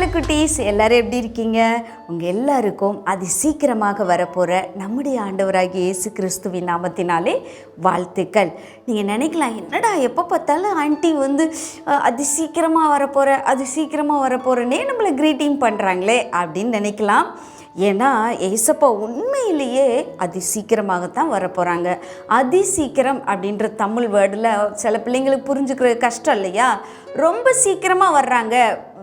Hello குட்டீஸ், எல்லோரும் எப்படி இருக்கீங்க? உங்கள் எல்லாருக்கும் அது சீக்கிரமாக வரப்போகிற நம்முடைய ஆண்டவராகிய இயேசு கிறிஸ்துவின் நாமத்தினாலே வாழ்த்துக்கள். நீங்கள் நினைக்கலாம், என்னடா எப்போ பார்த்தாலும் ஆண்டி அது சீக்கிரமாக வரப்போகிறேன்னே நம்மளை க்ரீட்டிங் பண்ணுறாங்களே அப்படின்னு நினைக்கலாம். ஏன்னா ஏசப்பா உண்மையிலேயே அதி சீக்கிரமாகத்தான் வரப்போகிறாங்க. அதி சீக்கிரம் அப்படின்ற தமிழ் வேர்டில் சில பிள்ளைங்களுக்கு புரிஞ்சுக்கிறது கஷ்டம் இல்லையா? ரொம்ப சீக்கிரமாக வர்றாங்க,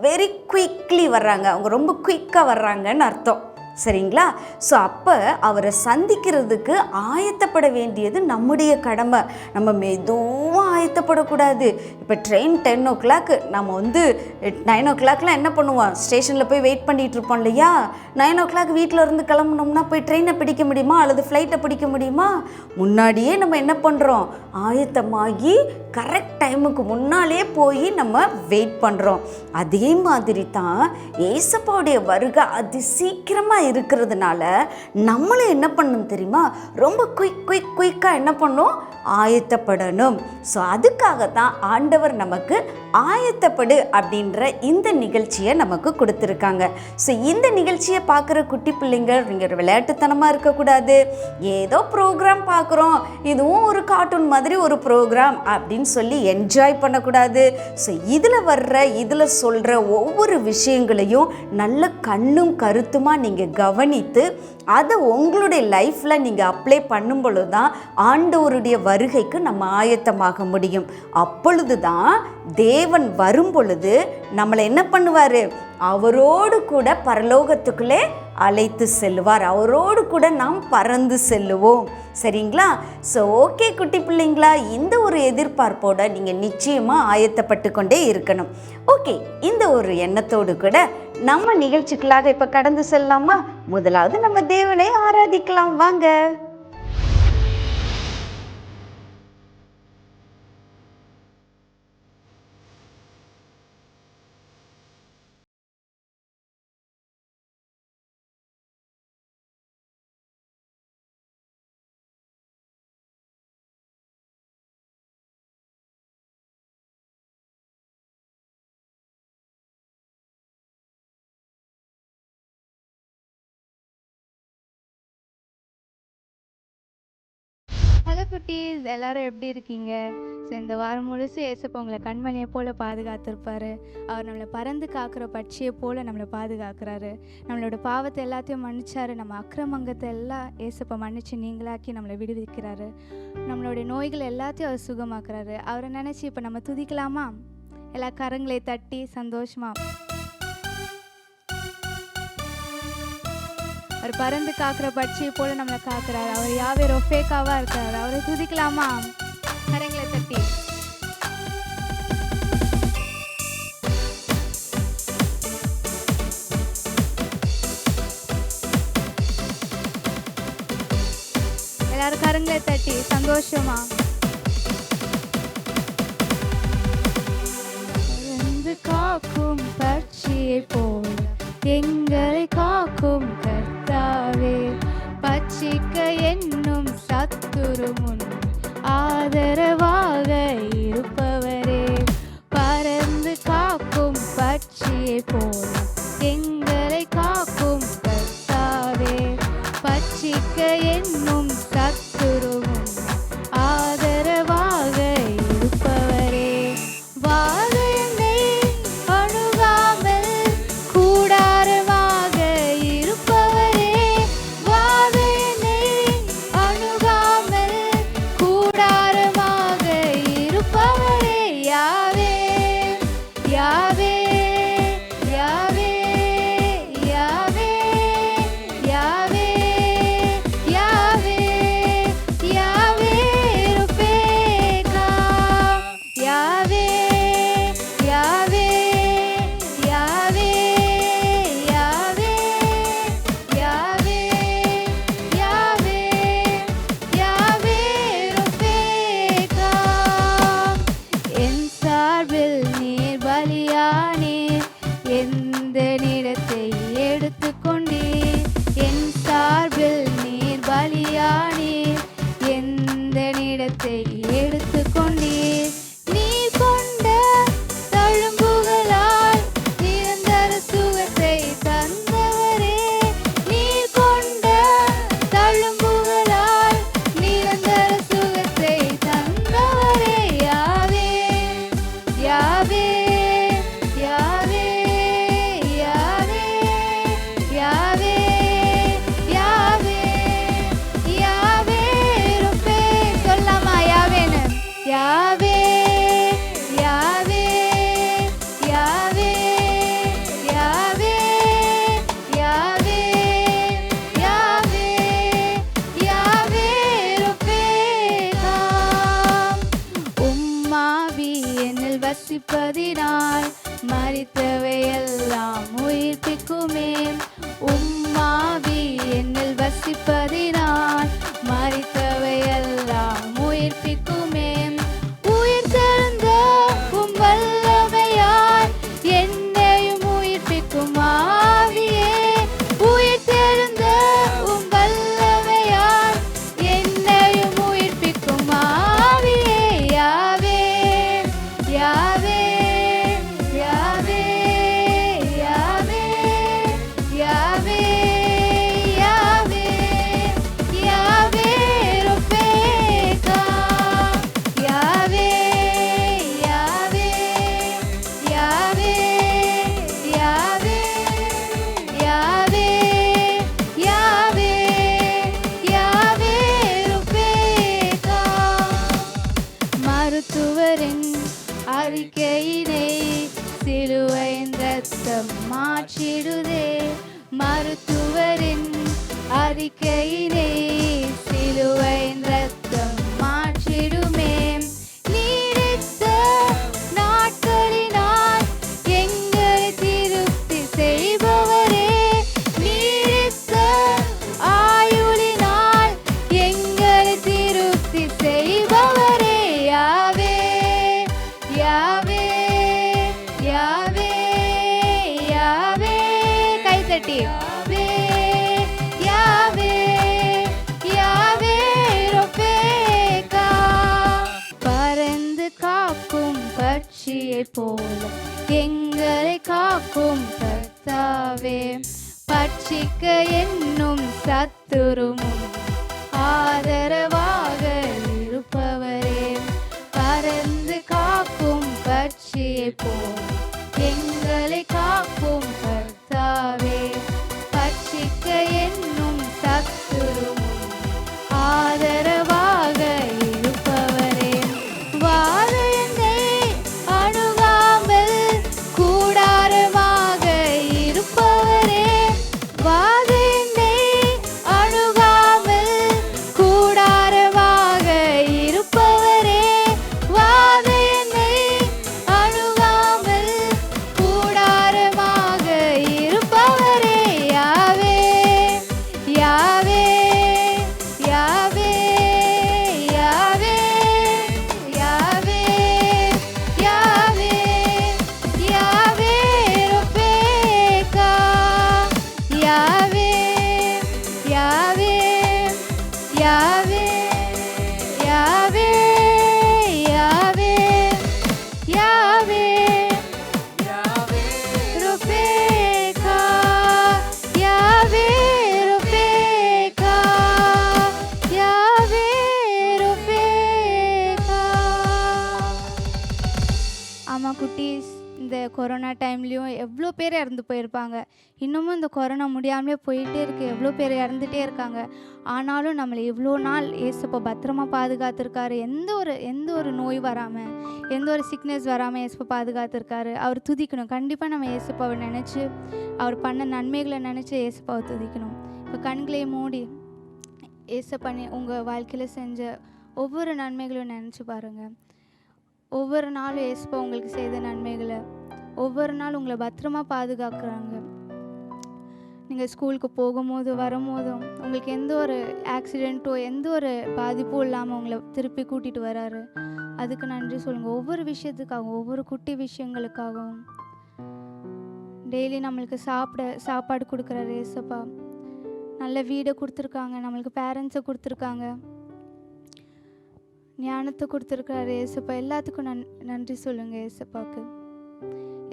வெரி குயிக்லி வர்றாங்க, அவங்க ரொம்ப குயிக்காக வர்றாங்கன்னு அர்த்தம். சரிங்களா? ஸோ அப்போ அவரை சந்திக்கிறதுக்கு ஆயத்தப்பட வேண்டியது நம்முடைய கடமை. நம்ம மெதுவாக ஆயத்தப்படக்கூடாது. இப்போ ட்ரெயின் 10 o'clock, நம்ம 9 o'clockலாம் என்ன பண்ணுவோம்? ஸ்டேஷனில் போய் வெயிட் பண்ணிகிட்டு இருப்போம் இல்லையா? 9 o'clock வீட்டில் இருந்து கிளம்புனோம்னா போய் ட்ரெயினை பிடிக்க முடியுமா அல்லது ஃப்ளைட்டை பிடிக்க முடியுமா? முன்னாடியே நம்ம என்ன பண்ணுறோம்? ஆயத்தமாகி கரெக்ட் டைமுக்கு முன்னாலே போய் நம்ம வெயிட் பண்ணுறோம். அதே மாதிரி தான் ஏசப்பாவுடைய வருகை அதி சீக்கிரமாக இருக்கிறதுனால நம்மளும் என்ன பண்ணணும் தெரியுமா? ரொம்ப குயிக்காக என்ன பண்ணணும்? ஆயத்தப்படணும். ஸோ அதுக்காக தான் ஆண்டவர் நமக்கு ஆயத்தப்படு அப்படின்ற இந்த நிகழ்ச்சியை நமக்கு கொடுத்துருக்காங்க. ஸோ இந்த நிகழ்ச்சியை பார்க்குற குட்டி பிள்ளைங்க, நீங்கள் விளையாட்டுத்தனமாக இருக்கக்கூடாது. ஏதோ ப்ரோக்ராம் பார்க்குறோம், இதுவும் ஒரு கார்ட்டூன் மாதிரி ஒரு ப்ரோக்ராம் அப்படின்னு சொல்லி என்ஜாய் பண்ணக்கூடாது. ஸோ இதில் சொல்கிற ஒவ்வொரு விஷயங்களையும் நல்ல கண்ணும் கருத்துமாக நீங்கள் கவனித்து அதை உங்களுடைய லைஃப்பில் நீங்கள் அப்ளை பண்ணும் பொழுது தான் ஆண்டவருடைய வருகைக்கு நம்ம ஆயத்தமாக முடியும். அப்பொழுது தான் தேவன் வரும் பொழுது நம்மளை என்ன பண்ணுவார்? அவரோடு கூட பரலோகத்துக்குள்ளே அழைத்து செல்லுவார். அவரோடு கூட நாம் பறந்து செல்லுவோம். சரிங்களா? ஸோ ஓகே குட்டி பிள்ளைங்களா, இந்த ஒரு எதிர்பார்ப்போட நீங்கள் நிச்சயமாக ஆயத்தப்பட்டு கொண்டே இருக்கணும். ஓகே, இந்த ஒரு எண்ணத்தோடு கூட நம்ம நிகழ்ச்சிகளாக இப்போ கடந்து செல்லலாமா? முதலாவது நம்ம தேவனை ஆராதிக்கலாம். வாங்க. ஹலோ குட்டீஸ், எல்லாரும் எப்படி இருக்கீங்க? ஸோ இந்த வாரம் முழுசு ஏசப்பா உங்களை கண்மணியை போல் பாதுகாத்திருப்பாரு. அவர் நம்மளை பறந்து காக்கிற பட்சியை போல் நம்மளை பாதுகாக்கிறாரு. நம்மளோட பாவத்தை எல்லாத்தையும் மன்னிச்சாரு. நம்ம அக்கிரமங்கத்தை எல்லாம் ஏசப்பா மன்னிச்சு நீங்களாக்கி நம்மளை விடுவிக்கிறாரு. நம்மளுடைய நோய்கள் எல்லாத்தையும் அவர் சுகமாக்குறாரு. அவரை நினச்சி இப்போ நம்ம துதிக்கலாமா? எல்லா கரங்களை தட்டி சந்தோஷமா. அவர் பறந்து காக்கிற பட்சியை போல நம்மளை காக்குறாரு. அவர் யாவே ரொஃபேக்காவா இருக்காரு. அவரை துதிக்கலாமா? கரங்களை தட்டி. எல்லாரும் கரங்களை தட்டி சந்தோஷமா. பறந்து காக்கும் பட்சியை போல எங்களை காக்கும் கர்த்தாவே, பட்சிக்க என்னும் சத்துரு முன் ஆதரவாக இருப்பவரே, பறந்து காக்கும் பட்சியை போல எங்களை காக்கும் கர்த்தாவே, பட்சிக்க என்னும் சத்துரு முன் ஆதரவாக இருப்பவரே, வாதையை அணுகாமல் கூடாரமாக ஆயுளினால் மரித்தவையெல்லாம் உயிர்ப்பிக்குமே. உம்மாவி என்னில் வசிப்பதினால் மரித்தவையெல்லாம் உயிர்ப்பிக்குமே. உயிர் தெழுந்த உம் வல்லமையால் என்னையும் உயிர்ப்பிக்கும் ஆவியே. உயிர் தெழுந்த உம் வல்லமையால் என்னையும் உயிர்ப்பிக்கும் ஆவியே. யாவே யாவே யாவே யாவே யாவே யாவே யாவே ரொபேகா. யாவே யாவே யாவே யாவே யாவே யாவே யாவே ரொபேகா. மருத்துவரின் அறிக்கையினை சிலுவையின் ரத்தம் மாற்றிடுதே. மருத்துவரின் அறிக்கையினை சிலுவையின் ரத்தம் மாற்றிடுமே. நீடித்த நாட்களினால் எங்களை திருப்தி செய்பவரே. நீடித்த ஆயுளினால் எங்களை திருப்தி செய்பவரே. யாவே யாவே யாவே யாவே கைத்தட்டி யாவே யாவே யாவே ரொபேகா. பறந்து காக்கும் பட்சியைப் போல எங்களை காக்கும் கர்த்தாவே. பட்சிக்க என்னும் சத்துருமும் ஆதரவாக இருப்பவரே. பறந்து காக்கும் பட்சியைப் போல எங்களை காக்கும் கர்த்தாவே. பட்சிக்க என்னும் சத்துருமும் ஆதரவாக இருப்பவரே. வாத என்னை அணுகாமல் கூடாரமாக இருப்பவரே. வாத என்னை அணுகாமல் கூடாரமாக இருப்பவரே. வாத என்னை அணுகாமல் கூடாரமாக இருப்பவரே. யாவே யாவே யாவே யாவே யாவே யாவே யாவே ரொபேகா. யாவே யாவே யாவே யாவே யாவே யாவே யாவே ரொபேகா. யாவே ரொபேகா. யாவே ரொபேகா. ஆமாம் குட்டீஸ், இந்த கொரோனா டைம்லேயும் எவ்வளோ பேர் இறந்து போயிருப்பாங்க. இன்னமும் இந்த கொரோனா முடியாமலே போயிட்டே இருக்குது. எவ்வளோ பேர் இறந்துட்டே இருக்காங்க. ஆனாலும் நம்மளை இவ்வளோ நாள் ஏசப்பா பத்திரமா பாதுகாத்திருக்காரு. எந்த ஒரு நோய் வராமல், எந்த ஒரு சிக்னஸ் வராமல் ஏசப்பா பாதுகாத்திருக்காரு. அவர் துதிக்கணும். கண்டிப்பாக நம்ம ஏசப்பாவை நினச்சி, அவர் பண்ண நன்மைகளை நினச்சி ஏசப்பாவை துதிக்கணும். இப்போ கண்களை மூடி ஏசப்பா உங்கள் வாழ்க்கையில் செஞ்ச ஒவ்வொரு நன்மைகளும் நினச்சி பாருங்கள். ஒவ்வொரு நாளும் ஏசப்பா உங்களுக்கு செய்த நன்மைகளை, ஒவ்வொரு நாள் உங்களை பத்திரமா பாதுகாக்கிறாங்க. நீங்கள் ஸ்கூலுக்கு போகும்போது வரும்போதும் உங்களுக்கு எந்த ஒரு ஆக்சிடெண்ட்டோ எந்த ஒரு பாதிப்பும் இல்லாமல் உங்களை திருப்பி கூட்டிகிட்டு வராரு. அதுக்கு நன்றி சொல்லுங்கள். ஒவ்வொரு விஷயத்துக்காகவும், ஒவ்வொரு குட்டி விஷயங்களுக்காகவும். டெய்லி நம்மளுக்கு சாப்பாடு கொடுக்குறாரு ஏசப்பா. நல்ல வீடை கொடுத்துருக்காங்க, நம்மளுக்கு பேரண்ட்ஸை கொடுத்துருக்காங்க, ஞானத்தை கொடுத்துருக்காரு ஏசப்பா. எல்லாத்துக்கும் நன்றி சொல்லுங்கள் ஏசப்பாவுக்கு.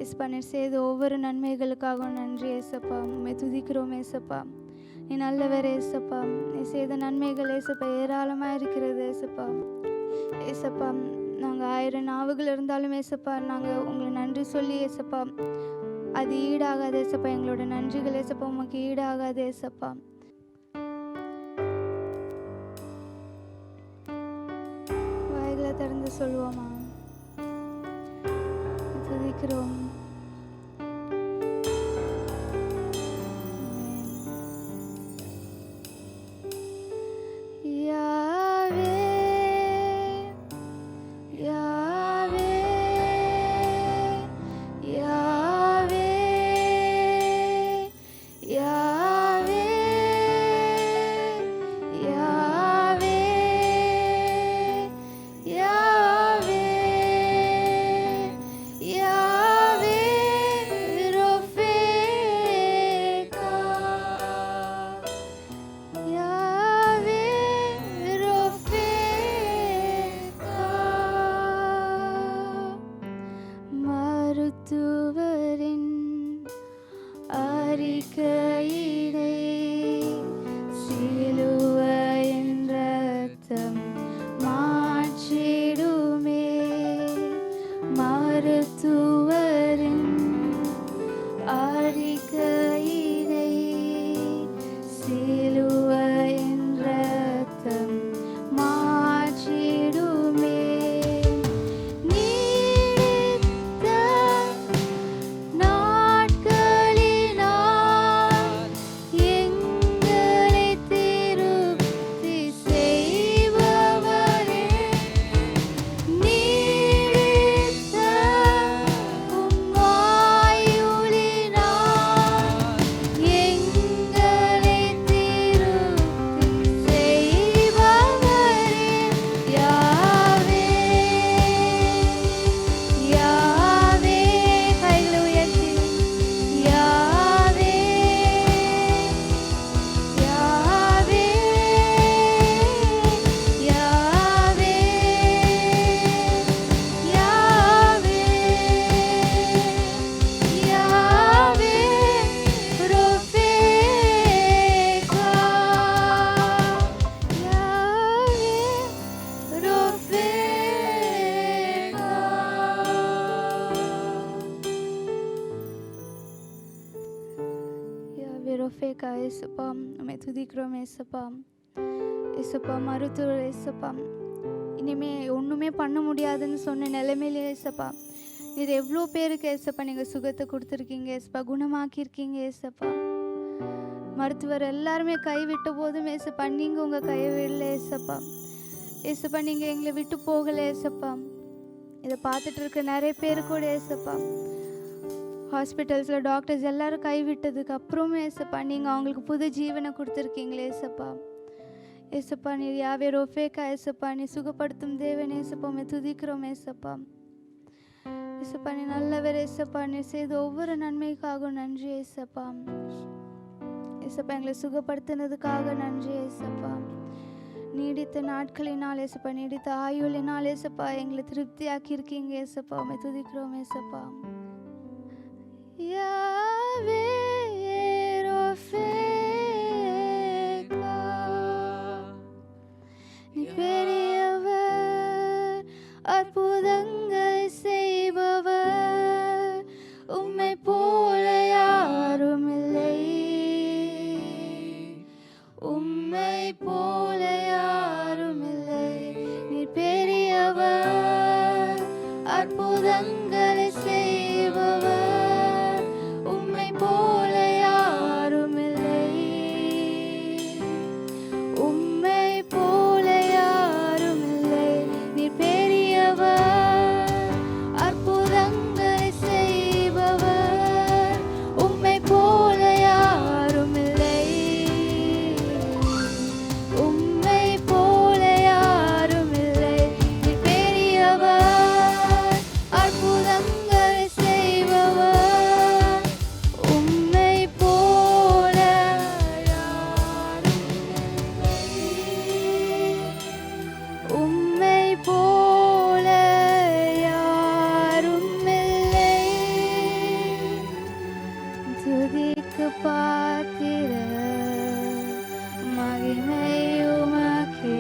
ஏசப்பா நீர் செய்த ஒவ்வொரு நன்மைகளுக்காகவும் நன்றி ஏசப்பா. உண்மை துதிக்கிறோம் ஏசப்பா. நீ நல்லவர் ஏசப்பா. நீ செய்த நன்மைகள் ஏசப்பா ஏராளமாக இருக்கிறது ஏசப்பா. ஏசப்பா நாங்கள் 1000 நாவுகள் இருந்தாலும் ஏசப்பா நாங்கள் உங்களை நன்றி சொல்லி ஏசப்பா அது ஈடாகாது ஏசப்பா. எங்களோட நன்றிகள் ஏசப்பா உமக்கு ஈடாகாது ஏசப்பா. வாய்களை திறந்து சொல்லுவோமா? துதிக்கிறோம். யாவே மருத்துவரின் அறிக்கையினை சிலுவையின் ரத்தம் மாற்றிடுமே. மருத்துவரின் அறிக்கையினை சிலுவையின் ரத்தம் மாற்றிடுமே. நீடித்த நாட்களினால் எங்களை திருப்தி செய்பவரே, நீடித்த உம் ஆயுளினால் எங்களை திருப்தி செய்பவரே. யாவே யாவே கைகளை உயர்த்தி யாவே யாவே யாவே யாவே யாவே ரோஃபேகா யாவே ரோஃபேகா. யாவே ரோஃபேகா இயேசுப்பா, உம்மை துதிக்கிறோம் இயேசுப்பா. இயேசுப்பா மருத்துவர் இயேசுப்பா, இனிமே ஒன்றுமே பண்ண முடியாதுன்னு சொன்ன நிலைமையில இயேசுப்பா நீர் எவ்வளோ பேருக்கு இயேசுப்பா நீங்கள் சுகத்தை கொடுத்துருக்கீங்க இயேசுப்பா, குணமாக்கியிருக்கீங்க இயேசுப்பா. மருத்துவர் எல்லாருமே கைவிட்ட போதும் இயேசுப்பா நீங்கள் உங்கள் கைவிடல இயேசுப்பா. இயேசுப்பா நீங்கள் எங்களை விட்டு போகலை இயேசுப்பா. இதை பார்த்துட்டு இருக்க நிறைய பேர் கூட இயேசுப்பா ஹாஸ்பிட்டல்ஸில் டாக்டர்ஸ் எல்லாரும் கைவிட்டதுக்கு அப்புறமே இயேசுப்பா நீங்கள் அவங்களுக்கு புது ஜீவனை கொடுத்துருக்கீங்களே இயேசுப்பா. இயேசுப்பா நீர் யாவே ரோஃபேகா இயேசுப்பா, நீ சுகப்படுத்தும் தேவன் இயேசுப்பா, உம்மை துதிக்கிறோம் இயேசுப்பா. இயேசுப்பா நீ நல்லவர் இயேசுப்பா, நீ செய்த ஒவ்வொரு நன்மைக்காகவும் நன்றி இயேசுப்பா. இயேசுப்பா எங்களை சுகப்படுத்தினதுக்காக நன்றி இயேசுப்பா. நீடித்த நாட்களினால் இயேசுப்பா, நீடித்த ஆயுளினால் இயேசுப்பா எங்களை திருப்தியாக்கி இருக்கீங்க இயேசுப்பா, உம்மை துதிக்கிறோம் இயேசுப்பா. யாவே ரோஃபேகா, நீ பெரியவர், அற்புதங்களை செய்பவர், உம்மை போல யாரும் இல்லை, உம்மை போல யாரும் இல்லை. நீ பெரியவர், அற்புதங்களை செய்பவர், உம்மை போல யாரும் இல்லை, உம்மை போல யாரும் இல்லை. நீ பெரியவர், அற்புதங்களை செய்பவர், உம்மை போல யாரும் இல்லை, உம்மை போல யாரும் இல்லை. நீ பெரியவர், அற்புதங்களை செய்பவர், உம்மை போல யாரும் இல்லை, உம்மை போல யாரும் இல்லை. துதிக்கு பாத்திர மகிமை உமக்கே,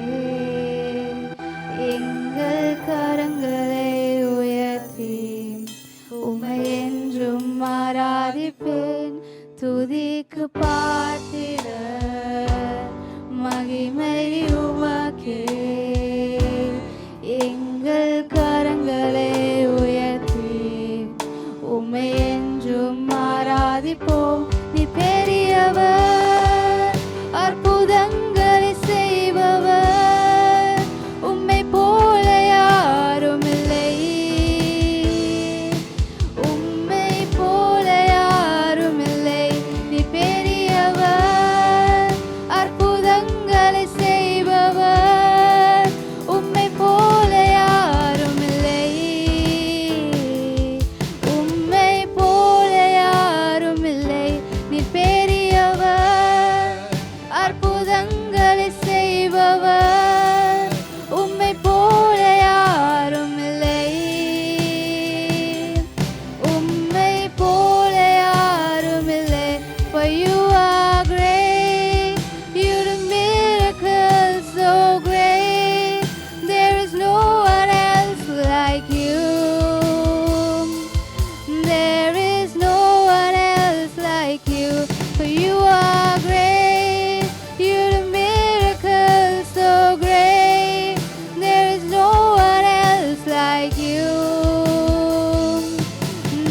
எங்கள் கரங்களை உயர்த்தி உம்மை என்றும் ஆராதிப்பேன். துதிக்கு பாத்திர மகிமை உமக்கே, எங்கள் கரங்களை உயர்த்தி உம்மை என்றும் ஆராதிப்போம். நீ பெரியவர், அற்புதங்களை செய்பவர், உம்மை போல யாரும் இல்லை, உம்மை போல யாரும் இல்லை. நீ பெரியவர், அற்புதங்களை செய்பவர்,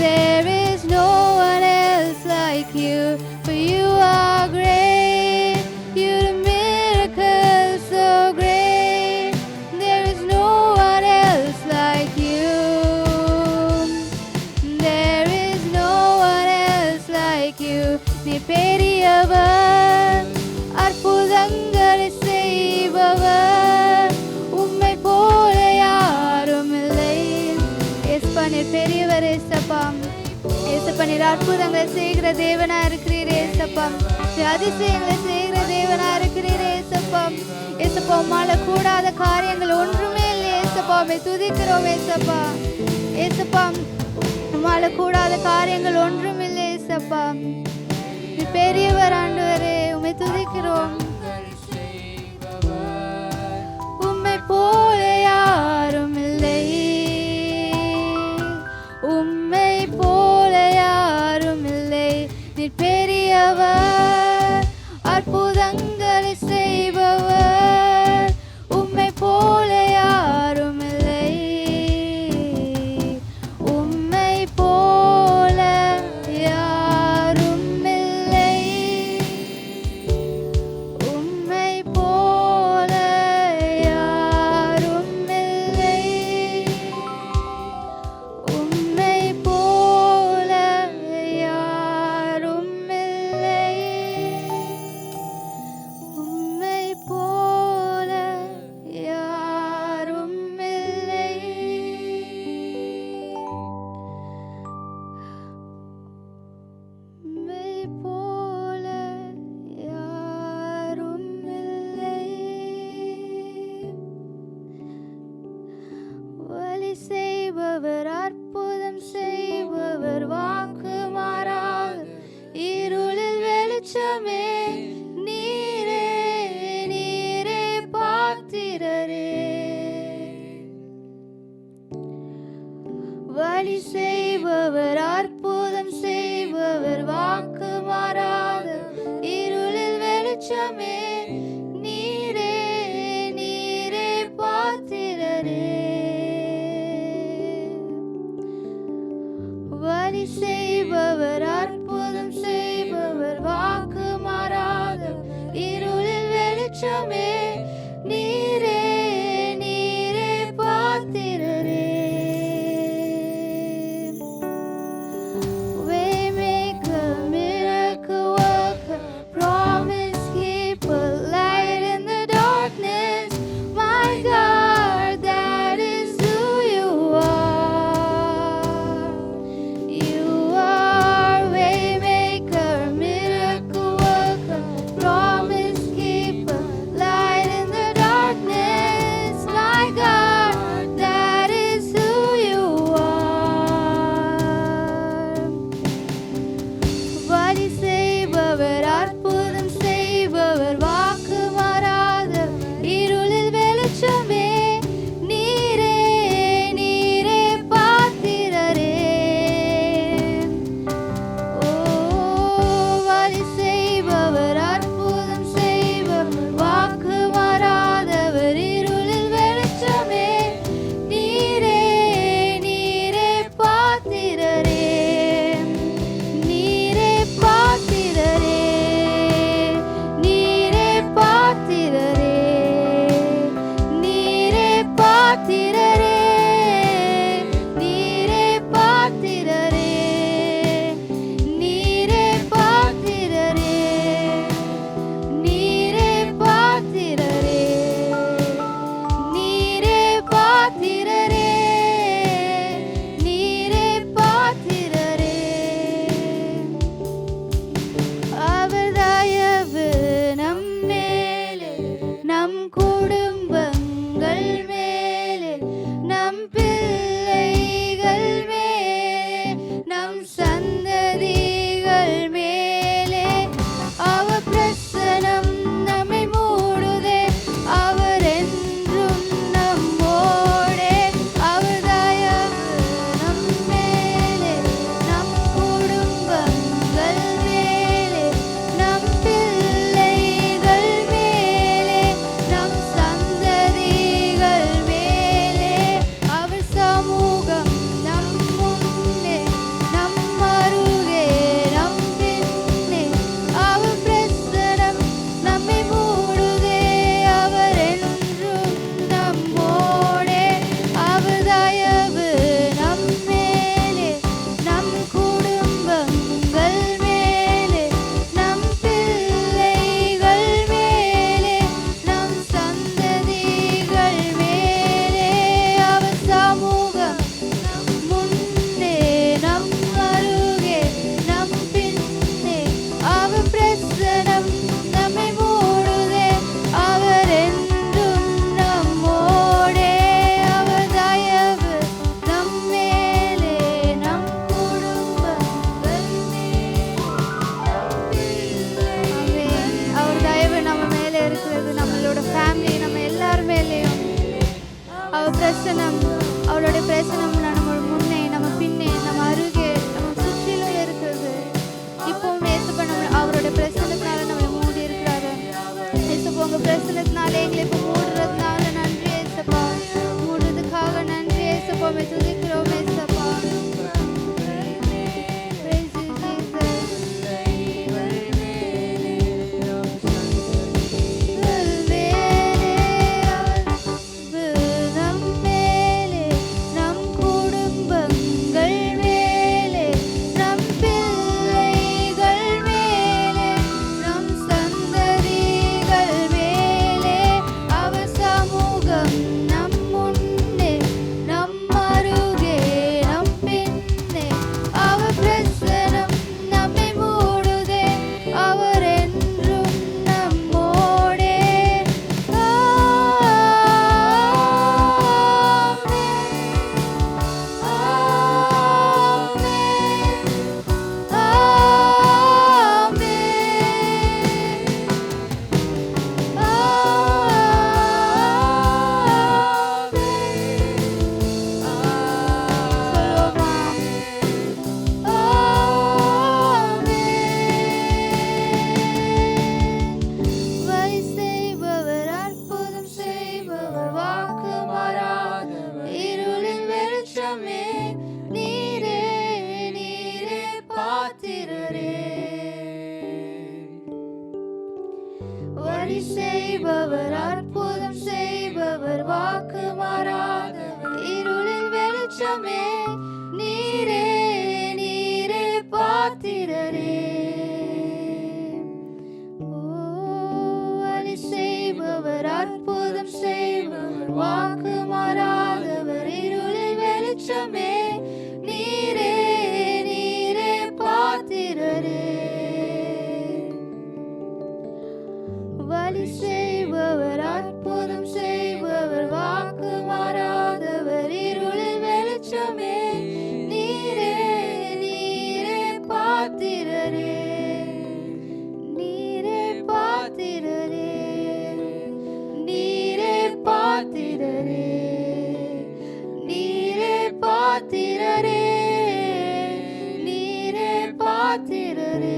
There is no one else like you, for you are great. You do miracles so great. There is no one else like you. There is no one else like you. நீ பெரியவர், அற்புதங்களை செய்பவர், உம்மை போல யாரும் இல்லை. ஏசப்பா நீர் பெரியவர் ஏசப்பா. ஏசப்பா நீர் அற்புதங்களை செய்கிற தேவனா இருக்கிறீர் ஏசப்பா. அதிசயங்களை செய்கிற தேவனா இருக்கிறீர் ஏசப்பா. ஏசப்பா உம்மால கூடாத காரியங்கள் ஒன்றுமே இல்லை ஏசப்பா. உம்மை துதிக்கிறோம் ஏசப்பா. ஏசப்பா உம்மால கூடாத காரியங்கள் ஒன்றும் இல்லை ஏசப்பா. நீ பெரியவர் ஆண்டவரே, உம்மை துதிக்கிறோம். உம்மை போல யாரும் இல்லை, உம்மை போல யாரும் இல்லை. நீ பெரியவர், அற்புதங்களை செய்பவர், உம்மை போல யாரும் இல்லை, உம்மை போல யாரும் இல்லை, உம்மை போல யாரும் இல்லை, உம்மை போல யாரும் இல்லை, உம்மை போல யாரும் இல்லை. உம்மை போல யாரும் இல்லை. வழி செய்பவர், அற்புதம் செய்பவர், வாக்கு மாறாத இருளில் வெளிச்சமே, நீரே நீரே பாத்திரரே. வழி செய்பவர், அற்புதம் செய்பவர், வாக்கு மாறாத இருளில் வெளிச்சமே, நீரே நீரே பாத்திரரே. வழி செய்பவர், அற்புதம் செய்பவர், வாக்கு மாறாத இருளில் வெளிச்சமே, நீரே நீரே பாத்திரரே. Waymaker, miracle worker, promise keeper, light in the darkness, my God, that is who you are. You are waymaker, miracle worker, promise keeper, light in the darkness, my God, that is who you are. வழி செய்பவர், அற்புதம் செய்பவர், வாக்கு மாறாத இருளில் வெளிச்சமே, நீரே நீரே பாத்திரரே. ஓ வழி செய்பவர், அற்புதம் செய்பவர், வாக்கு மாறாதவர், இருளில் வெளிச்சமே, நீரே நீரே பாத்திரரே. நீரே பாத்திரரே, நீரே பாத்திரரே, நீரே பாத்திரரே, நீரே பாத்திரரே, நீரே பாத்திரரே, நீரே பாத்திரரே, நீரே பாத்திரரே, நீரே பாத்திரரே. அவர் தயவு நம் மேலே, நம் குடும்பங்கள் மேலே, நம் பிள்ளைகள் மேலே, நம் சந்ததிகள் மேலே, அவர் பிரசனம் நம்மை மூடுதே, அவர் என்றும் நம்மோடே. அவர் தயவு நம் மேலே, நம் குடும்பங்கள் மேலே, நம் பிள்ளைகள் மேலே, நம் சந்ததிகள் மேலே, அவர் சமூகம் நம் முன்னே, நம் வழி செய்பவர், அற்புதம் செய்பவர், வாக்கு மாறாதவர், இருளில் வெளிச்சமே நீரே, நீரே பாத்திரரே. வழி செய்பவர், அற்புதம் செய்பவர், வாக்கு மாறாதவர், இருளில் வெளிச்சமே நீரே, நீரே பாத்திரரே. வழி செய்பவர், அற்புதம் செய்பவர், வாக்கு மாறாதவர், இருளில் வெளிச்சமே நீரே, நீரே பாத்திரரே, நீரே பாத்திரரே, நீரே பாத்திரரே, நீரே பாத்திரரே, நீரே பாத்திரரே,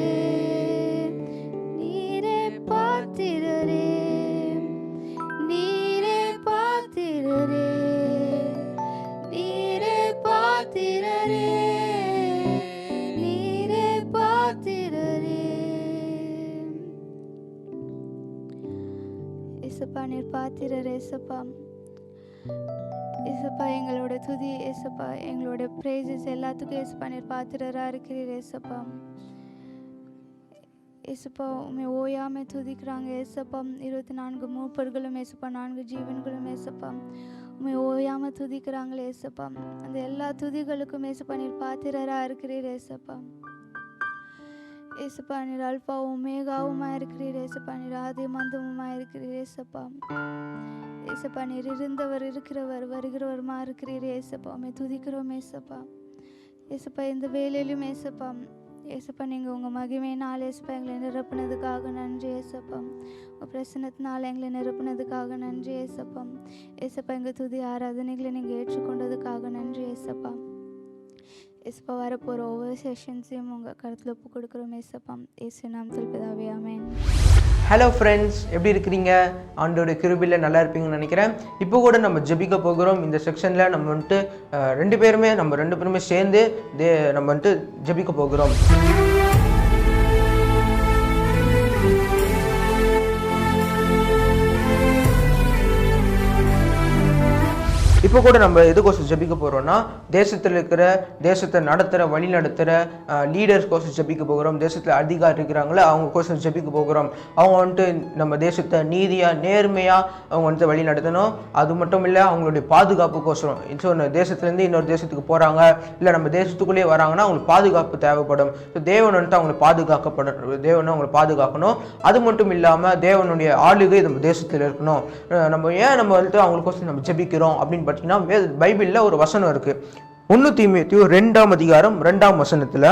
நீரே பாத்திரரே, நீரே பாத்திரரே, நீரே பாத்திரரே, நீரே பாத்திரரே. இயேசுப்பா நீர் பாத்திரரே. இயேசுப்பா, இயேசுப்பா எங்களோட துதி, இயேசுப்பா எங்களோட ப்ரைஸஸ் எல்லாத்துக்கும் இயேசுப்பா நீர் பாத்திரராக இருக்கிறீர். இயேசுப்பா, இயேசுப்பா உண்மை ஓயாமல் துதிக்கிறாங்க. இயேசுப்பா 24 மூப்பர்களும் இயேசுப்பா 4 ஜீவன்களும் இயேசுப்பா உண்மை ஓயாமல் துதிக்கிறாங்களே. இயேசுப்பா அந்த எல்லா துதிகளுக்கும் இயேசுப்பா நீர் பாத்திரராக இருக்கிறீர். இயேசுப்பா, இயேசுப்பா நீர் அல்பா ஒமேகாவுமாக இருக்கிறீர். இயேசுப்பா நீர் ஆதி மந்தமுமாக இருக்கிறீர். இயேசுப்பா, இயேசுப்பா நீர் இருந்தவர், இருக்கிறவர், வருகிறவருமா இருக்கிறீர். இயேசுப்பா உண்மை துதிக்கிறோம். இயேசுப்பா, இயேசுப்பா இந்த வேலையிலும் இயேசுப்பா, இயேசுப்பா நீங்கள் உங்கள் மகிமையினால் இயேசுப்பா எங்களை நிரப்புனதுக்காக நன்றி. இயேசுப்பா உங்கள் பிரசன்னத்தினால் எங்களை நிரப்புனதுக்காக நன்றி. இயேசுப்பா, இயேசுப்பா எங்கள் துதி ஆராதனைகளை நீங்கள் ஏற்றுக்கொண்டதுக்காக நன்றி. இயேசுப்பா, இயேசுப்பா வரப்போகிற ஒவ்வொரு செஷன்ஸையும் உங்கள் கருத்தில் ஒப்பு கொடுக்குறோம். இயேசுப்பா இயேசு நாமத்தில் பிதாவே, ஆமென். ஹலோ ஃப்ரெண்ட்ஸ், எப்படி இருக்கிறீங்க? ஆண்டோட கிருபையில் நல்லா இருப்பீங்கன்னு நினைக்கிறேன். இப்போ கூட நம்ம ஜெபிக்க போகிறோம். இந்த செக்ஷனில் நம்ம வந்துட்டு ரெண்டு பேருமே சேர்ந்து நம்ம வந்துட்டு ஜெபிக்க போகிறோம். இப்போ கூட நம்ம எதுக்கோசம் ஜெபிக்க போகிறோம்னா, தேசத்தில் இருக்கிற தேசத்தை வழி நடத்துகிற லீடர்ஸ் கோசம் ஜெபிக்க போகிறோம். தேசத்தில் அதிகாரி இருக்கிறாங்களே அவங்க கோசம் ஜெபிக்க போகிறோம். அவங்க வந்துட்டு நம்ம தேசத்தை நீதியாக நேர்மையாக அவங்க வந்துட்டு வழி நடத்தணும். அது மட்டும் இல்லை, அவங்களுடைய பாதுகாப்புக்கோசரம். ஸோ தேசத்துலேருந்து இன்னொரு தேசத்துக்கு போகிறாங்க, இல்லை நம்ம தேசத்துக்குள்ளேயே வராங்கன்னா அவங்களுக்கு பாதுகாப்பு தேவைப்படும். ஸோ தேவன் வந்துட்டு அவங்களை பாதுகாக்கணும். அது மட்டும் இல்லாமல் தேவனுடைய ஆளுகை நம்ம தேசத்தில் இருக்கணும். நம்ம வந்துட்டு அவங்களுக்கோசம் நம்ம ஜெபிக்கிறோம் அப்படின்னு பார்த்தீங்கன்னா, பைபிளில் ஒரு வசனம் இருக்கு. 1 தீமோத்தேயு 2ஆம் அதிகாரம் 2ஆம் வசனத்தில்,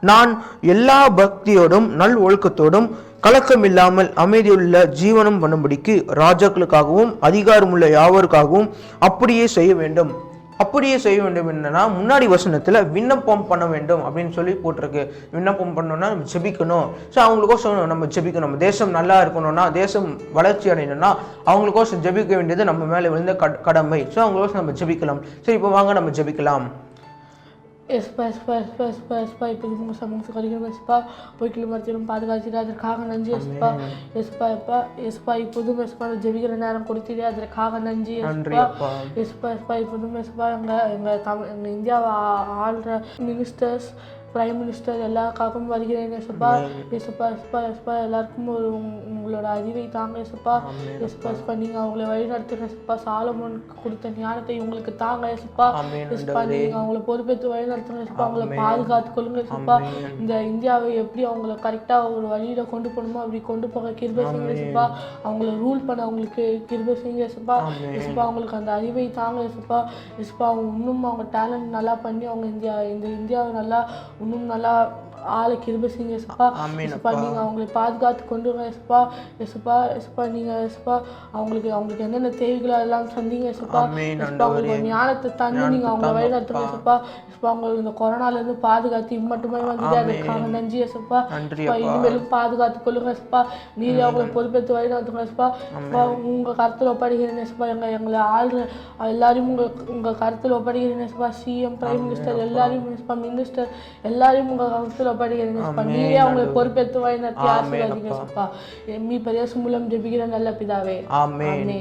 நான் எல்லா பக்தியோடும் நல் ஒழுக்கத்தோடும் கலக்கமில்லாமல் அமைதியுள்ள ஜீவனம் பண்ணும்படிக்கு ராஜாக்களுக்காகவும் அதிகாரமுள்ள யாவருக்காகவும் அப்படியே செய்ய வேண்டும். என்னன்னா, முன்னாடி வசனத்தில் விண்ணப்பம் பண்ண வேண்டும் அப்படின்னு சொல்லி போட்டிருக்கு. விண்ணப்பம் பண்ணோம்னா நம்ம ஜெபிக்கணும். ஸோ அவங்களுக்கோசம் நம்ம ஜெபிக்கணும். நம்ம தேசம் நல்லா இருக்கணும்னா, தேசம் வளர்ச்சி அடையணும்னா அவங்களுக்கோசம் ஜெபிக்க வேண்டியது நம்ம மேலே விழுந்த கடமை. ஸோ அவங்களுக்கோசம் நம்ம ஜெபிக்கலாம். சரி, இப்போ வாங்க நம்ம ஜெபிக்கலாம். எஸ்பா இப்போ உங்கள் சமூக கருகிற எஸ்பா போய்க்கிலும் மருத்துவம் பாதுகாத்து அதற்காக நன்றி. எஸ்பா இப்போதும் எஸ்பா ஜெபிக்கிற நேரம் கொடுத்தீங்க, அதற்காக நன்றி. எஸ்பா இப்போதும் எஸ்பா எங்கள் இந்தியாவை ஆள்ற மினிஸ்டர்ஸ், பிரைம் மினிஸ்டர் எல்லாருக்காகவும் வருகிறேன். எஸ்பா எல்லாருக்கும் உங்களோட அறிவை தாங்க. எஸ்பா நீங்கள் அவங்கள வழி நடத்துங்க. சாலமோன் கொடுத்த ஞானத்தை உங்களுக்கு தாங்க. எஸ்பா நீங்கள் அவங்கள பொறுப்பேற்று வழி நடத்துங்க. அவங்கள பாதுகாத்து கொள்ளுங்க. இந்த இந்தியாவை எப்படி அவங்கள கரெக்டாக ஒரு வழியில கொண்டு போகணுமோ அப்படி கொண்டு போக கிருபை செய்யுங்க. அவங்கள ரூல் பண்ண அவங்களுக்கு கிருபை செய்யுங்க. அவங்களுக்கு அந்த அறிவை தாங்க. அவங்க இன்னும் அவங்க டேலண்ட் நல்லா பண்ணி அவங்க இந்த இந்தியாவை நல்லா இன்னும் நல்லா ஆளை கிருபை செய்யுங்க. நீங்கள் அவங்களை பாதுகாத்து கொண்டு வாங்க. நீங்கள் அவங்களுக்கு என்னென்ன தேவைகளோ அதெல்லாம் சந்திங்க. அவங்களுக்கு ஞானத்தை தந்து நீங்கள் அவங்களை வழி நடத்துங்க. அவங்களுக்கு இந்த கொரோனாலேருந்து பாதுகாத்து மட்டுமே வந்துட்டு அதுக்காக நன்றி. இனிமேலும் பாதுகாத்து கொள்ளுங்க. நீரே அவங்களை பொறுப்பேற்று வழி நடத்துங்க. உங்கள் கருத்தில் ஒப்படைக்கிறேன். எங்களை ஆள்ற எல்லாரையும் உங்கள் கருத்தில் ஒப்படைக்கிறேன். சிஎம், பிரைம் மினிஸ்டர் எல்லாரையும் மினிஸ்டர் எல்லாரையும் உங்கள் கருத்தில் ஒப்படைக்கிறீங்க. நீரே அவங்களை பொறுப்பேற்று வழி நடத்தி ஆசீர்வதிங்க அப்பா. மீட்பர் இயேசு மூலம் ஜெபிக்கிற நல்ல பிதாவே, ஆமென்.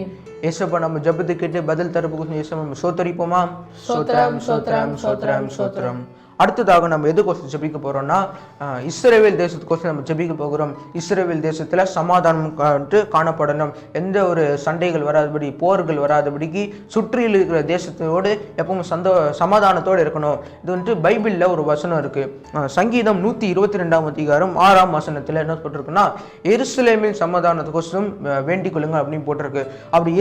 ஏசப்பா நம்ம ஜெபத்தை கேட்டு பதில் தரப்புக்கு ஏசப்பா நம்ம சோத்தரிப்போமா? ஸ்தோத்திரம் ஸ்தோத்திரம் ஸ்தோத்திரம் ஸ்தோத்திரம். அடுத்ததாக நம்ம எதுக்கோசம் ஜெபிக்க போறோம்னா, இஸ்ரவேல் தேசத்துக்கோசம் நம்ம ஜெபிக்க போகிறோம். இஸ்ரவேல் தேசத்துல சமாதானம் காணப்படணும், எந்த ஒரு சண்டைகள் வராதபடி, போர்கள் வராதபடிக்கு சுற்றியில் இருக்கிற தேசத்தோடு எப்பவும் சமாதானத்தோடு இருக்கணும். இது வந்துட்டு பைபிளில் ஒரு வசனம் இருக்கு. சங்கீதம் 122 அதிகாரம் 6ஆம் வசனத்தில் என்ன போட்டிருக்குன்னா, எருசலேமின் சமாதானத்துக்கோசம் வேண்டிக் கொள்ளுங்க அப்படின்னு போட்டிருக்கு. அப்படி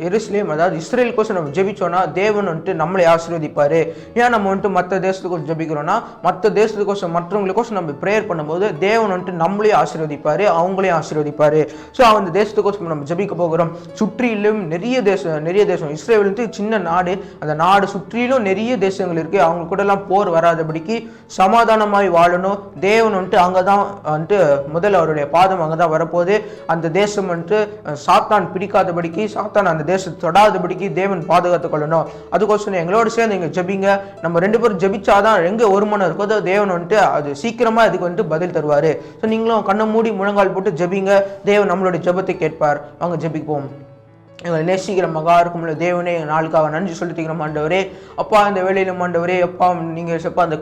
எருசலேம் அதாவது இஸ்ரேலுக்கோசம் நம்ம ஜெபிச்சோம்னா தேவன் வந்துட்டு நம்மளை ஆசீர்வதிப்பாரு. ஏன் நம்ம வந்துட்டு மற்ற தேசத்துக்கு ஜெபிக்கிறோம்னா, மற்ற தேசத்துக்கோசம் மற்றவங்களுக்கோசம் நம்ம ப்ரேயர் பண்ணும்போது தேவன் வந்துட்டு நம்மளையும் ஆசீர்வதிப்பாரு, அவங்களையும் ஆசீர்வதிப்பாரு. ஸோ அந்த தேசத்துக்கோசம் நம்ம ஜெபிக்க போகிறோம். சுற்றிலும் நிறைய தேசம் இஸ்ரேல் வந்து சின்ன நாடு, அந்த நாடு சுற்றிலும் நிறைய தேசங்கள் இருக்கு. அவங்க கூட எல்லாம் போர் வராதபடிக்கு சமாதானமாய் வாழணும். தேவன் வந்துட்டு அங்கதான் வந்துட்டு முதல்ல அவருடைய பாதம் அங்கதான் வரப்போது. அந்த தேசம் வந்துட்டு சாத்தான் பிடிக்காதபடிக்கு, சாத்தான் அந்த தேசத்தை தொடாதபடிக்கு தேவன் பாதுகாத்துக் கொள்ளணும். அதுக்கோசம் எங்களோட சேர்ந்து நீங்க ஜெபிங்க. நம்ம 2 பேரும் ஜெபிச்சாதான் எங்க ஒரு மனம் இருக்கோ தேவன் வந்துட்டு அது சீக்கிரமா இதுக்கு வந்துட்டு பதில் தருவாரு. ஸோ நீங்களும் கண்ணை மூடி முழங்கால் போட்டு ஜெபிங்க. தேவன் நம்மளுடைய ஜெபத்தை கேட்பார். வாங்க ஜெபிப்போம். எங்களை நேசிக்கிற மகா இருக்கும்ல தேவனே, நாளுக்காக நன்றி சொல்லிக்கிறோம் ஆண்டவரே. அப்பா இந்த வேலையிலும் ஆண்டவரே, அப்பா நீங்கள் செப்பா அந்த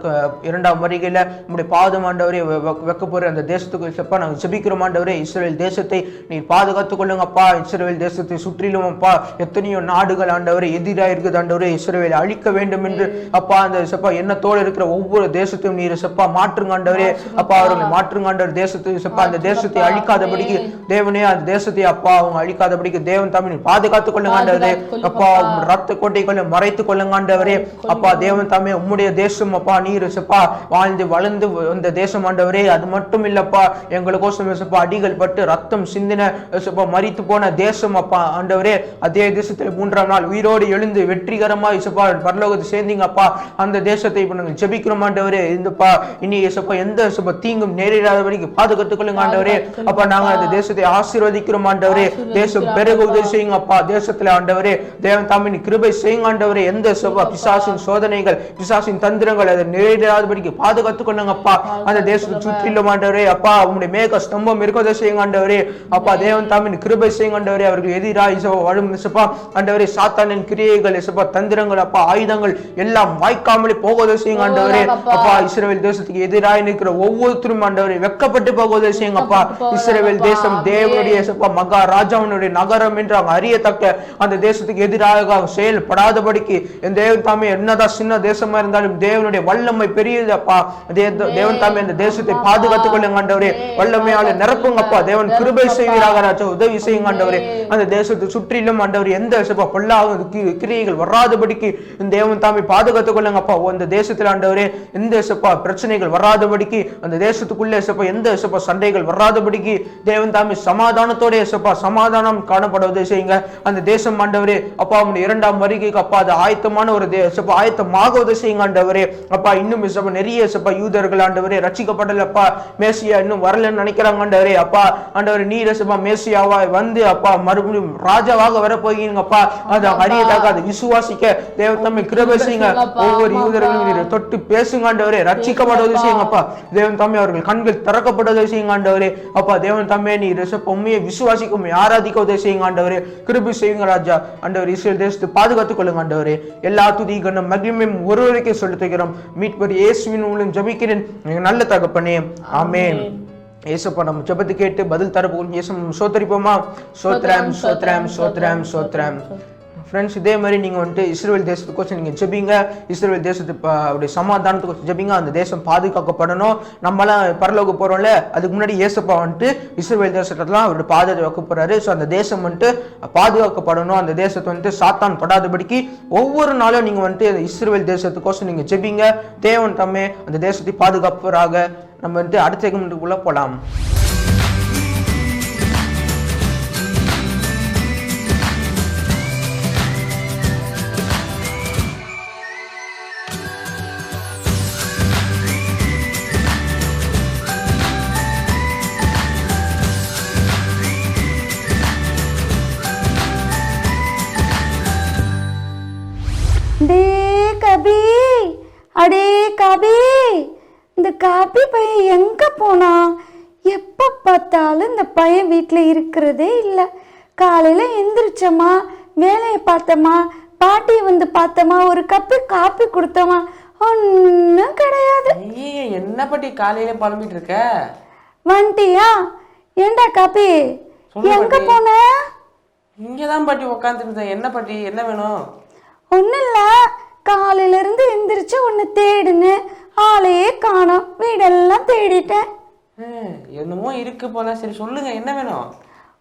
2ஆம் வருகையில் நம்முடைய பாதம் ஆண்டவரே வைக்க போகிற அந்த தேசத்துக்கு செப்பா நாங்கள் ஜெபிக்கிறோம் ஆண்டவரே. இஸ்ரேல் தேசத்தை நீர் பாதுகாத்துக் கொள்ளுங்க அப்பா. இஸ்ரேல் தேசத்தை சுற்றிலும் அப்பா எத்தனையோ நாடுகள் ஆண்டவரே எதிராக இருக்குது ஆண்டவரே. இஸ்ரேலை அழிக்க வேண்டும் என்று அப்பா அந்த செப்பா எண்ணத்தோடு இருக்கிற ஒவ்வொரு தேசத்தையும் நீர் செப்பா மாற்றுங்க ஆண்டவரே. அப்பா அவர்களை மாற்றுங்க ஆண்டவர். தேசத்தை செப்பா அந்த தேசத்தை அழிக்காதபடிக்கு தேவனே, அந்த தேசத்தை அப்பா அவங்க அழிக்காதபடிக்கு தேவன் தமிழ் பாதுகாத்துக் கொள்ளுங்க ஆண்டவரே. அப்பா ரத்த கோட்டைகளை மறைத்துக் கொள்ளுங்க ஆண்டவரே. அப்பா தேவன் தாமே உம்முடைய தேசம் அப்பா நீர் செப்பா வாழ்ந்து வளர்ந்து இந்த தேசம் ஆண்டவரே. அது மட்டும் இல்லப்பா, எங்களுக்கோசம் செப்பா அடிகள் பட்டு ரத்தம் சிந்தின செப்பா மரித்து போன தேசம் அப்பா ஆண்டவரே. அதே தேசத்தில் 3ஆம் நாள் உயிரோடு எழுந்து வெற்றிகரமாய் செப்பா பரலோகத்தை சேர்ந்தீங்க அப்பா. அந்த தேசத்தை இப்ப நாங்கள் ஜெபிக்கிறோம் ஆண்டவரே. இந்தப்பா இனி செப்பா எந்த செப்பா தீங்கும் நேரிடாதபடிக்கு பாதுகாத்துக் கொள்ளுங்க ஆண்டவரே. அப்பா நாங்கள் அந்த தேசத்தை ஆசீர்வதிக்கிறோம் ஆண்டவரே. தேசம் பெருக உதவி செய்யுங்க அப்பா. தேசத்துல ஆண்டவரே தேவன் தாமே கிருபை செய்யுங்க ஆண்டவரே. எந்த பிசாசின் சோதனைகள், பிசாசின் தந்திரங்கள் அதை நேரிடாதபடிக்கு பாதுகாத்துக் கொள்ளுங்க அப்பா. அந்த தேசத்தை சுற்றிலும் ஆண்டவரே அப்பா உங்களுடைய மேக ஸ்தம்பம் இருக்கதை செய்யுங்க ஆண்டவரே. அப்பா தேவன் தாமே கிருபை செய்யுங்க ஆண்டவரே. அவர்கள் எதிராக வரும் ஆண்டவரே சாத்தானின் கிரியைகள் தந்திரங்கள் அப்பா ஆயுதங்கள் எல்லாம் வாய்க்காமலே போவதை செய்யுங்க ஆண்டவரே. அப்பா இஸ்ரவேல் தேசத்துக்கு எதிராக நிற்கிற ஒவ்வொருத்தரும் ஆண்டவரே வெக்கப்பட்டு போவதை செய்யுங்க அப்பா. இஸ்ரவேல் தேசம் தேவனுடைய மகா ராஜாவினுடைய நகரம் என்று அவங்க அறியத்தக்க அந்த தேசத்துக்கு எதிராக செயல்படாதபடிக்கு தேவன் தாமே என்னதான் சின்ன தேசமா இருந்தாலும் தேவனுடைய வல்லமை பெரியது அப்பா. தேவன் தாமே அந்த தேசத்தை பாதுகாத்துக் கொள்ளுங்க ஆண்டவரே. வல்லமையால நிரப்புங்கப்பா. தேவன் கிருபை செய்வீராக ராஜா, உதவி செய்யுங்க ஆண்டவரே. அந்த தேசத்தை சுற்றிலும் ஆண்டவர் எந்த பொல்லாத கிரியைகள் வராதபடிக்கு தேவன் தாமே பாதுகாத்துக் கொள்ளுங்க அப்பா. அந்த தேசத்தில் ஆண்டவரே எந்த பிரச்சனைகள் வராதபடிக்கு, அந்த தேசத்துக்குள்ளே எந்த சண்டைகள் வராதபடிக்கு தேவன் தாமே சமாதானத்தோட சமாதானம் காணப்படுவதை செய்யுங்க. அந்த தேசம் ஆண்டவரே அப்பா உங்களுடைய 2ஆம் வருகைக்கு அப்பா அது ஆயத்தமான ஒரு ஆயத்தமாகுவதை செய்யுங்க ஆண்டவரே. அப்பா இன்னும் நிறைய யூதர்கள் ஆண்டவரே ரட்சிக்கப்படலப்பா, மேசியா இன்னும் வரலன்னு நினைக்கிறாங்க ஆண்டவரே. அப்பா ஆண்டவரே நீர் மேசியாவா வந்து அப்பா மறுபடியும் ராஜாவாக வர போகிறீங்கப்பா. அதை அறியதாக அதை விசுவாசிக்க தேவன் தம்மை கிருபை செய்யுங்க. ஒவ்வொரு யூதர்களும் தொட்டு பேசுங்க ஆண்டவரே. ரட்சிக்கப்படுவதை செய்யுங்கப்பா. தேவன் தம்மை அவர்கள் கண்கள் திறக்கப்படுவதை செய்யுங்க ஆண்டவரே. அப்பா தேவன் தம்மை நீர் உண்மையை விசுவாசிக்க ஆராதிக்க உதவி செய்யுங்க ஆண்டவரே. கிருபை செய்யுங்க ராஜா. ஆண்டவர் இஸ்ரேல் தேசத்தை பாதுகாத்துக் கொள்ளுங்க ஆண்டவரே. எல்லா துதி கனம் மகிமையும் ஒருவருக்கே சொல்லித்துகிறோம். மீட்பர் இயேசுவின் மூலம் ஜெபிக்கிறேன் நல்ல தகப்பனே, ஆமென். ஏசப்பா நம்ம ஜெபத்தை கேட்டு பதில் தரப்போம். இயேசு சோத்தரிப்போமா? சோத்ரம் சோத்ரம் சோத்ரம் சோத்ரம். ஃப்ரெண்ட்ஸ் இதே மாதிரி நீங்கள் வந்துட்டு இஸ்ரேல் தேசத்துக்கோசம் நீங்கள் ஜெபிங்க. இஸ்ரேல் தேசத்து அப்படி சமாதானத்துக்கு ஜெபிங்க. அந்த தேசம் பாதுகாக்கப்படணும். நம்மளாம் பரலோக போகிறோம்ல, அதுக்கு முன்னாடி ஏசப்பா வந்துட்டு இஸ்ரேல் தேசத்துலாம் அவருடைய பாதுகாத்து வைக்க போகிறாரு. ஸோ அந்த தேசம் வந்துட்டு பாதுகாக்கப்படணும். அந்த தேசத்தை வந்துட்டு சாத்தான் தொடாதபடிக்கு ஒவ்வொரு நாளும் நீங்கள் வந்துட்டு இஸ்ரேல் தேசத்துக்கோசம் நீங்கள் ஜெபிங்க. தேவன் தம்மே அந்த தேசத்தை பாதுகாப்பராக. நம்ம வந்துட்டு அடுத்த செக்மெண்ட்டுக்குள்ளே போகலாம். அடே கபி இந்த காப்பி பையன் எங்க போனா? எப்ப பார்த்தாலும் இந்த பையன் வீட்டில் இருக்கிறதே இல்லை. காலையில எந்திரிச்சோமா, வேலையை பார்த்தோமா, பாட்டியை வந்து பார்த்தோமா, ஒரு கப்பு காப்பி கொடுத்தோமா, ஒன்றும் கிடையாது. ஐயே, என்ன பாட்டி காலையில புலம்பிட்டு இருக்க? வந்துட்டியா? ஏண்டா காப்பி, சொல்லு எங்க பாட்டி. போன? இங்கதான் பாட்டி உட்காந்துருந்தேன். என்ன பாட்டி, என்ன வேணும்? ஒன்றும் இல்லை, காலையில இருந்து எந்திரிச்சு ஒன்று தேடுன்னு ஆளையே காணோம். வீடெல்லாம் தேடிட்டேன். என்னமோ இருக்கு போல. சரி சொல்லுங்க, என்ன வேணும்?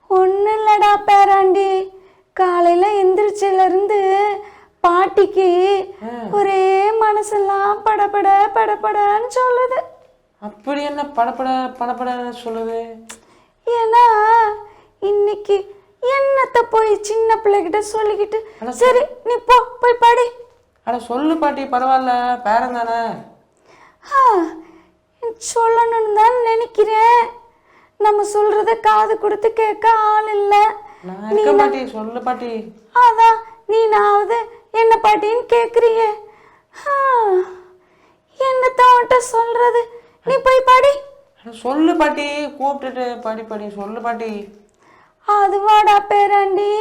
ஒன்றும் இல்லடா பேராண்டி, காலையில எந்திரிச்சிலேருந்து பாட்டிக்கு ஒரே மனசெல்லாம் படபட படபடன்னு சொல்லுது. அப்படி என்ன படப்பட படப்படன்னு சொல்லுது? ஏன்னா இன்னைக்கு என்னத்த போய் சின்ன பிள்ளைகிட்ட சொல்லிக்கிட்டு, சரி நீ போய் படி. அட சொல்லு பாட்டி, பரவாயில்ல, பேரன் தானே. சொல்லணும்னு தான் நினைக்கிறேன். நம்ம சொல்றத காது கொடுத்து கேட்க ஆள் இல்லை. நான் இருக்க பாட்டி, சொல்லு பாட்டி. அதான் நீனாவது என்ன பாட்டின்னு கேட்குறியே, என்னத்த உன்கிட்ட சொல்றது? நீ போய் படி. அட சொல்லு பாட்டி, கூப்பிட்டுட்டு படி படி சொல்லு பாட்டி. அதுவாடா பேராண்டி,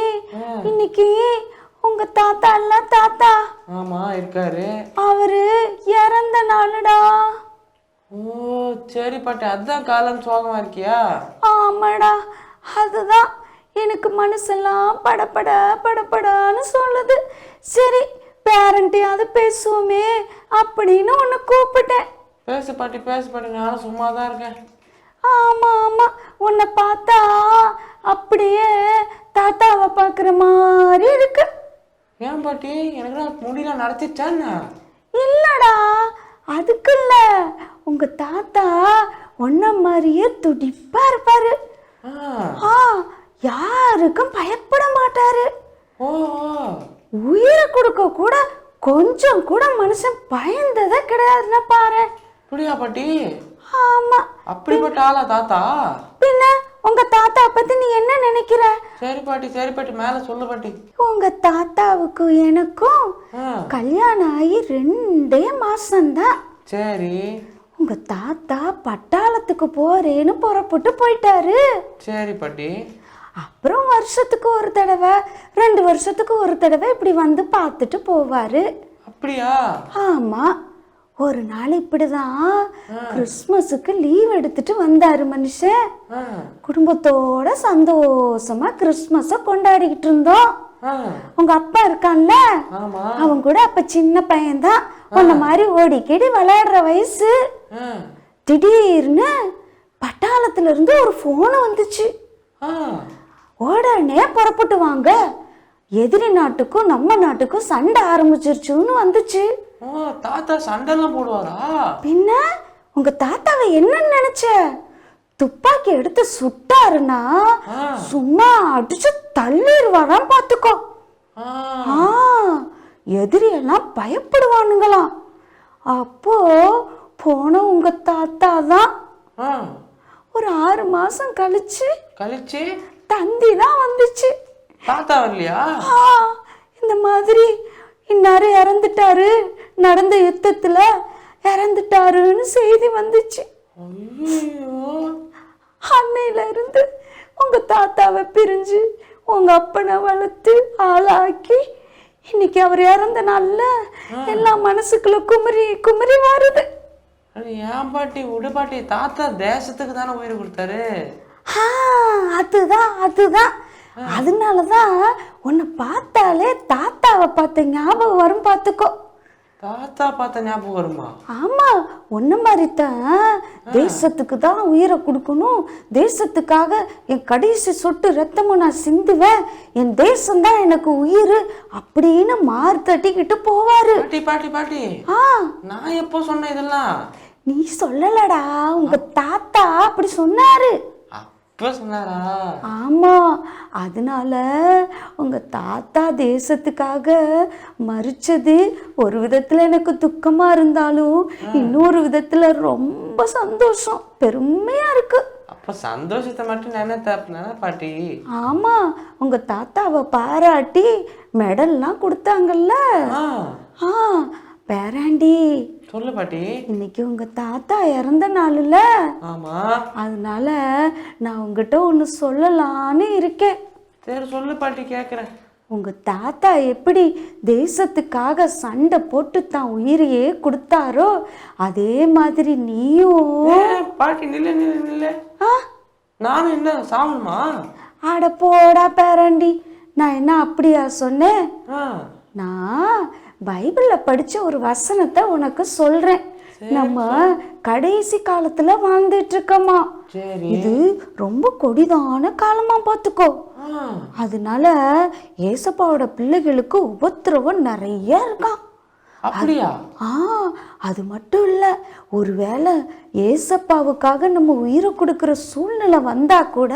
இன்னைக்கு உங்க தாத்தா இல்ல, தாத்தா ஆமா இருக்காரு, அவரு இறந்த நாளுடா. ஓ சரி பாட்டி, அதுதான் காலம் சோகமா இருக்கியா? ஆமாடா, அதுதான் எனக்கு மனசெல்லாம் படபட படபடான்னு சொல்லுது. சரி பேரண்ட்டையாவது பேசுவோமே அப்படின்னு உன்னை கூப்பிட்டேன். பேசு பாட்டி, பேசு பாட்டி, நானும் சும்மா தான் இருக்கேன். ஆமா ஆமா, உன்னை பார்த்தா அப்படியே தாத்தாவை பார்க்குற மாதிரி இருக்கு. ஏன் பாட்டி, எனக்கு முடியல நடத்திச்சான்னு? இல்லடா, அதுக்கு இல்ல, உங்க தாத்தா உன்ன மாதிரியே துடிப்பா இருப்பாரு. யாருக்கும் பயப்பட மாட்டாரு. ஓ உயிரை கொடுக்க கூட கொஞ்சம் கூட மனுஷன் பயந்ததே கிடையாதுன்னா பாரு. அப்படியா பாட்டி? ஆமா. அப்படிப்பட்ட ஆளா தாத்தா? பின்ன உங்க தாத்தா பத்தி நீ என்ன நினைக்கிற? சரி பாட்டி, சரி பாட்டி, மேல சொல்லு பாட்டி. உங்க தாத்தாவுக்கும் எனக்கும் கல்யாணம் ஆகி 2 மாசம்தான். சரி. உங்க தாத்தா பட்டாளத்துக்கு போறேன்னு புறப்பட்டு போயிட்டாரு. சரி பாட்டி. அப்புறம் வருஷத்துக்கு ஒரு தடவை 2 வருஷத்துக்கு ஒரு தடவை இப்படி வந்து பார்த்துட்டு போவாரு. அப்படியா? ஆமா. ஒரு நாள் இப்படிதான் கிறிஸ்மஸுக்கு லீவ் எடுத்துட்டு வந்தாரு மனுஷன். குடும்பத்தோட சந்தோஷமா கிறிஸ்மஸ கொண்டாடிக்கிட்டு இருந்தோம். உங்க அப்பா இருக்கான்ல, அவன் கூட அப்ப சின்ன பையன்தான், உன்ன மாதிரி ஓடிக்கடி விளையாடுற வயசு. திடீர்னு பட்டாளத்துல இருந்து ஒரு போன் வந்துச்சு. உடனே புறப்பட்டு வாங்க, எதிரி நாட்டுக்கும் நம்ம நாட்டுக்கும் சண்டை ஆரம்பிச்சிருச்சுன்னு வந்துச்சு. தாத்தா சண்டைலாம் போடுவாரா? பின்ன உங்க தாத்தாவை என்ன நினைச்ச? துப்பாக்கி எடுத்து சுட்டாருன்னா சும்மா அடிச்சு தள்ளிடுவாராம் பாத்துக்கோ. எதிரி எல்லாம் பயப்படுவானுங்களாம். அப்போ போன உங்க தாத்தா தான் ஒரு 6 மாசம் கழிச்சு தந்தி தான் வந்துச்சு. தாத்தா வரலையா? இந்த மாதிரி இன்னாரு இறந்துட்டாரு, நடந்த யுத்தத்துல இறந்துட்டாருன்னு செய்தி வந்துச்சு. அன்னையில இருந்து உங்க தாத்தாவை பிரிஞ்சு உங்க அப்பனை வளர்த்து ஆளாக்கி இன்னைக்கு அவர் இறந்த நாள்ல எல்லாம் மனசுக்குள்ள குமரி குமரி வருது. ஏன் பாட்டி, விடு பாட்டி, தாத்தா தேசத்துக்கு தானே உயிர் கொடுத்தாரு. அதுதான் அதனாலதான் உன்னை பார்த்தாலே தாத்தாவை பார்த்த ஞாபகம் வரும் பாத்துக்கோ. தாத்தா பார்த்த ஞாபகம் வருமா? ஆமா, உன்ன மாதிரி தான் தேசத்துக்கு தான் உயிரை கொடுக்கணும், தேசத்துக்காக என் கடைசி சொட்டு ரத்தமும் நான் சிந்துவேன், என் தேசம் தான் எனக்கு உயிர் அப்படின்னு மாறு தட்டிக்கிட்டு போவாரு. பாட்டி பாட்டி பாட்டி, நான் எப்போ சொன்னேன் இதெல்லாம்? நீ சொல்லலடா, உங்க தாத்தா அப்படி சொன்னாரு. அப்ப சொன்னாரா? ஆமா, அதனால உங்க தாத்தா தேசத்துக்காக மரிச்சது ஒரு விதத்துல எனக்கு துக்கமா இருந்தாலும் இன்னொரு விதத்துல ரொம்ப சந்தோஷம், பெருமையா இருக்கு. அப்ப சந்தோஷத்தை மட்டும் நினைத்தா பாட்டி? ஆமா, உங்க தாத்தாவை பாராட்டி மெடல்லாம் கொடுத்தாங்கல்ல, பேராண்டி, சொல்லு பாட்டி. இன்னைக்கு உங்க தாத்தா இறந்த நாளுல, ஆமா. அதனால நான் உங்ககிட்ட ஒன்று சொல்லலான்னு இருக்கேன். சரி சொல்லு பாட்டி, கேட்குறேன். உங்க தாத்தா எப்படி தேசத்துக்காக சண்டை போட்டு தான் உயிரையே கொடுத்தாரோ அதே மாதிரி நீயும். பாட்டி நில்ல நில்ல நில்ல. நானும் என்ன சாவணுமா? ஆட போடா பேராண்டி, நான் என்ன அப்படியா சொன்னேன்? நான் பைபிளில் படிச்ச ஒரு வசனத்தை உனக்கு சொல்றேன். நம்ம கடைசி காலத்துல வாழ்ந்துட்டு இருக்கோமா, இது ரொம்ப கொடிதான காலமா பார்த்துக்கோ. அதனால ஏசப்பாவோட பிள்ளைகளுக்கு உபத்திரவம் நிறைய இருக்கான். அப்படியா? அது மட்டும் இல்ல, ஒருவேளை ஏசப்பாவுக்காக நம்ம உயிரை கொடுக்கிற சூழ்நிலை வந்தா கூட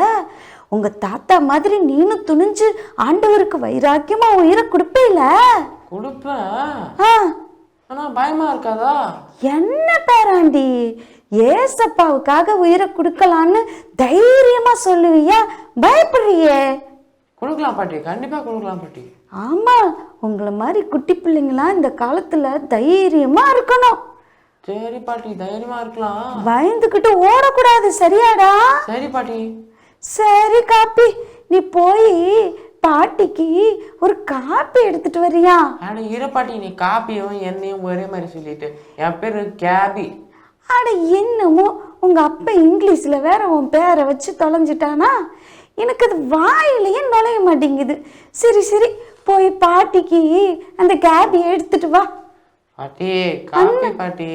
உங்க தாத்தா மாதிரி நீனும் துணிஞ்சு ஆண்டவருக்கு வைராக்கியமா உயிரை கொடுப்பீல? கொடுப்பேன். ஆனா பயமா இருக்காதா? என்ன பேராண்டி, ஏசப்பாவுக்காக உயிரை கொடுக்கலான்னு தைரியமா சொல்லுவியா? பயப்படுறியே? கொடுக்கலாம் பாட்டி, கண்டிப்பா கொடுக்கலாம் பாட்டி. ஆமா, உங்களை மாதிரி குட்டி பிள்ளைங்களாம் இந்த காலத்துல தைரியமா இருக்கணும். சரி பாட்டி, தைரியமா இருக்கலாம். பயந்துக்கிட்டு ஓடக்கூடாது, சரியாடா? சரி பாட்டி. சரி காப்பி, நீ போய் பாட்டிக்கு ஒரு காப்பி எடுத்துட்டு வரியா? அட இரு பாட்டி, நீ காப்பியும் என்னையும் ஒரே மாதிரி சொல்லிட்டு. என் பேரு கேபி. அட என்னமோ உங்க அப்பா இங்கிலீஷ்ல வேற உன் பேரை வச்சு தொலைஞ்சிட்டானா, எனக்கு அது வாயிலையே நுழைய மாட்டேங்குது. சரி சரி, போய் பாட்டிக்கு அந்த கேபி எடுத்துட்டு வா. பாட்டி காப்பி பாட்டி.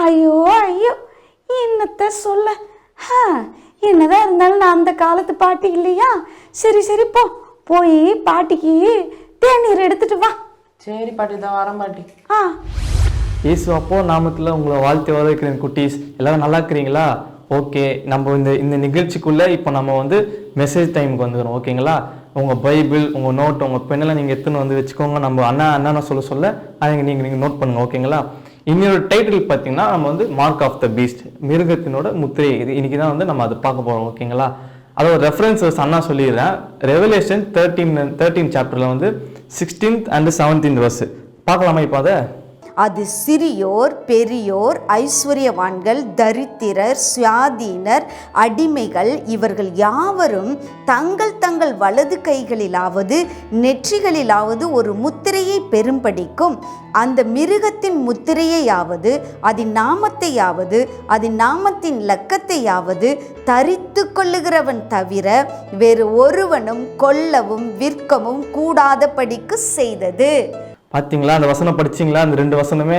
ஐயோ ஐயோ, என்னத்த சொல்ல. என்னதான் இருந்தாலும் நான் அந்த காலத்து பாட்டி இல்லையா? சரி சரி, போய் பாட்டிக்கு தேநீர் எடுத்துட்டு வா. சரி பாட்டி, தான் வரேன் பாட்டி. இயேசு அப்போ நாமத்தில் உங்களை வாழ்த்து வரவேற்கிறேன் குட்டீஸ். எல்லாரும் நல்லா இருக்கிறீங்களா? ஓகே, நம்ம இந்த நிகழ்ச்சிக்குள்ளே இப்போ நம்ம வந்து மெசேஜ் டைமுக்கு வந்துக்கிறோம். ஓகேங்களா? உங்கள் பைபிள், உங்கள் நோட், உங்கள் பெண்ணெல்லாம் நீங்கள் எடுத்துன்னு வந்து வச்சுக்கோங்க. நம்ம அண்ணா சொல்ல அதை நீங்கள் நோட் பண்ணுங்கள். ஓகேங்களா? இன்னொரு டைட்டில் பார்த்தீங்கன்னா நம்ம வந்து மார்க் ஆஃப் த பீஸ்ட், மிருகத்தினோட முத்திரை. இது இன்னைக்கு தான் வந்து நம்ம அதை பார்க்க போகிறோம். ஓகேங்களா? அதோட ரெஃபரன்ஸஸ் அண்ணா சொல்லிடுறேன். ரெவலேஷன் 13 சாப்டரில் வந்து 16th and 17th verse பார்க்கலாமா? இப்போ அது சிறியோர், பெரியோர், ஐஸ்வர்யவான்கள், தரித்திரர், சுயாதீனர், அடிமைகள், இவர்கள் யாவரும் தங்கள் தங்கள் வலது கைகளிலாவது நெற்றிகளிலாவது ஒரு முத்திரையை பெரும்படிக்கும் அந்த மிருகத்தின் முத்திரையாவது அதன் நாமத்தையாவது அதன் நாமத்தின் இலக்கத்தையாவது தரித்து கொள்ளுகிறவன் தவிர வேறு ஒருவனும் கொல்லவும் விற்கவும் கூடாதபடிக்கு செய்தது. பார்த்தீங்களா? அந்த வசனம் படிச்சிங்களா? அந்த 2 வசனமே.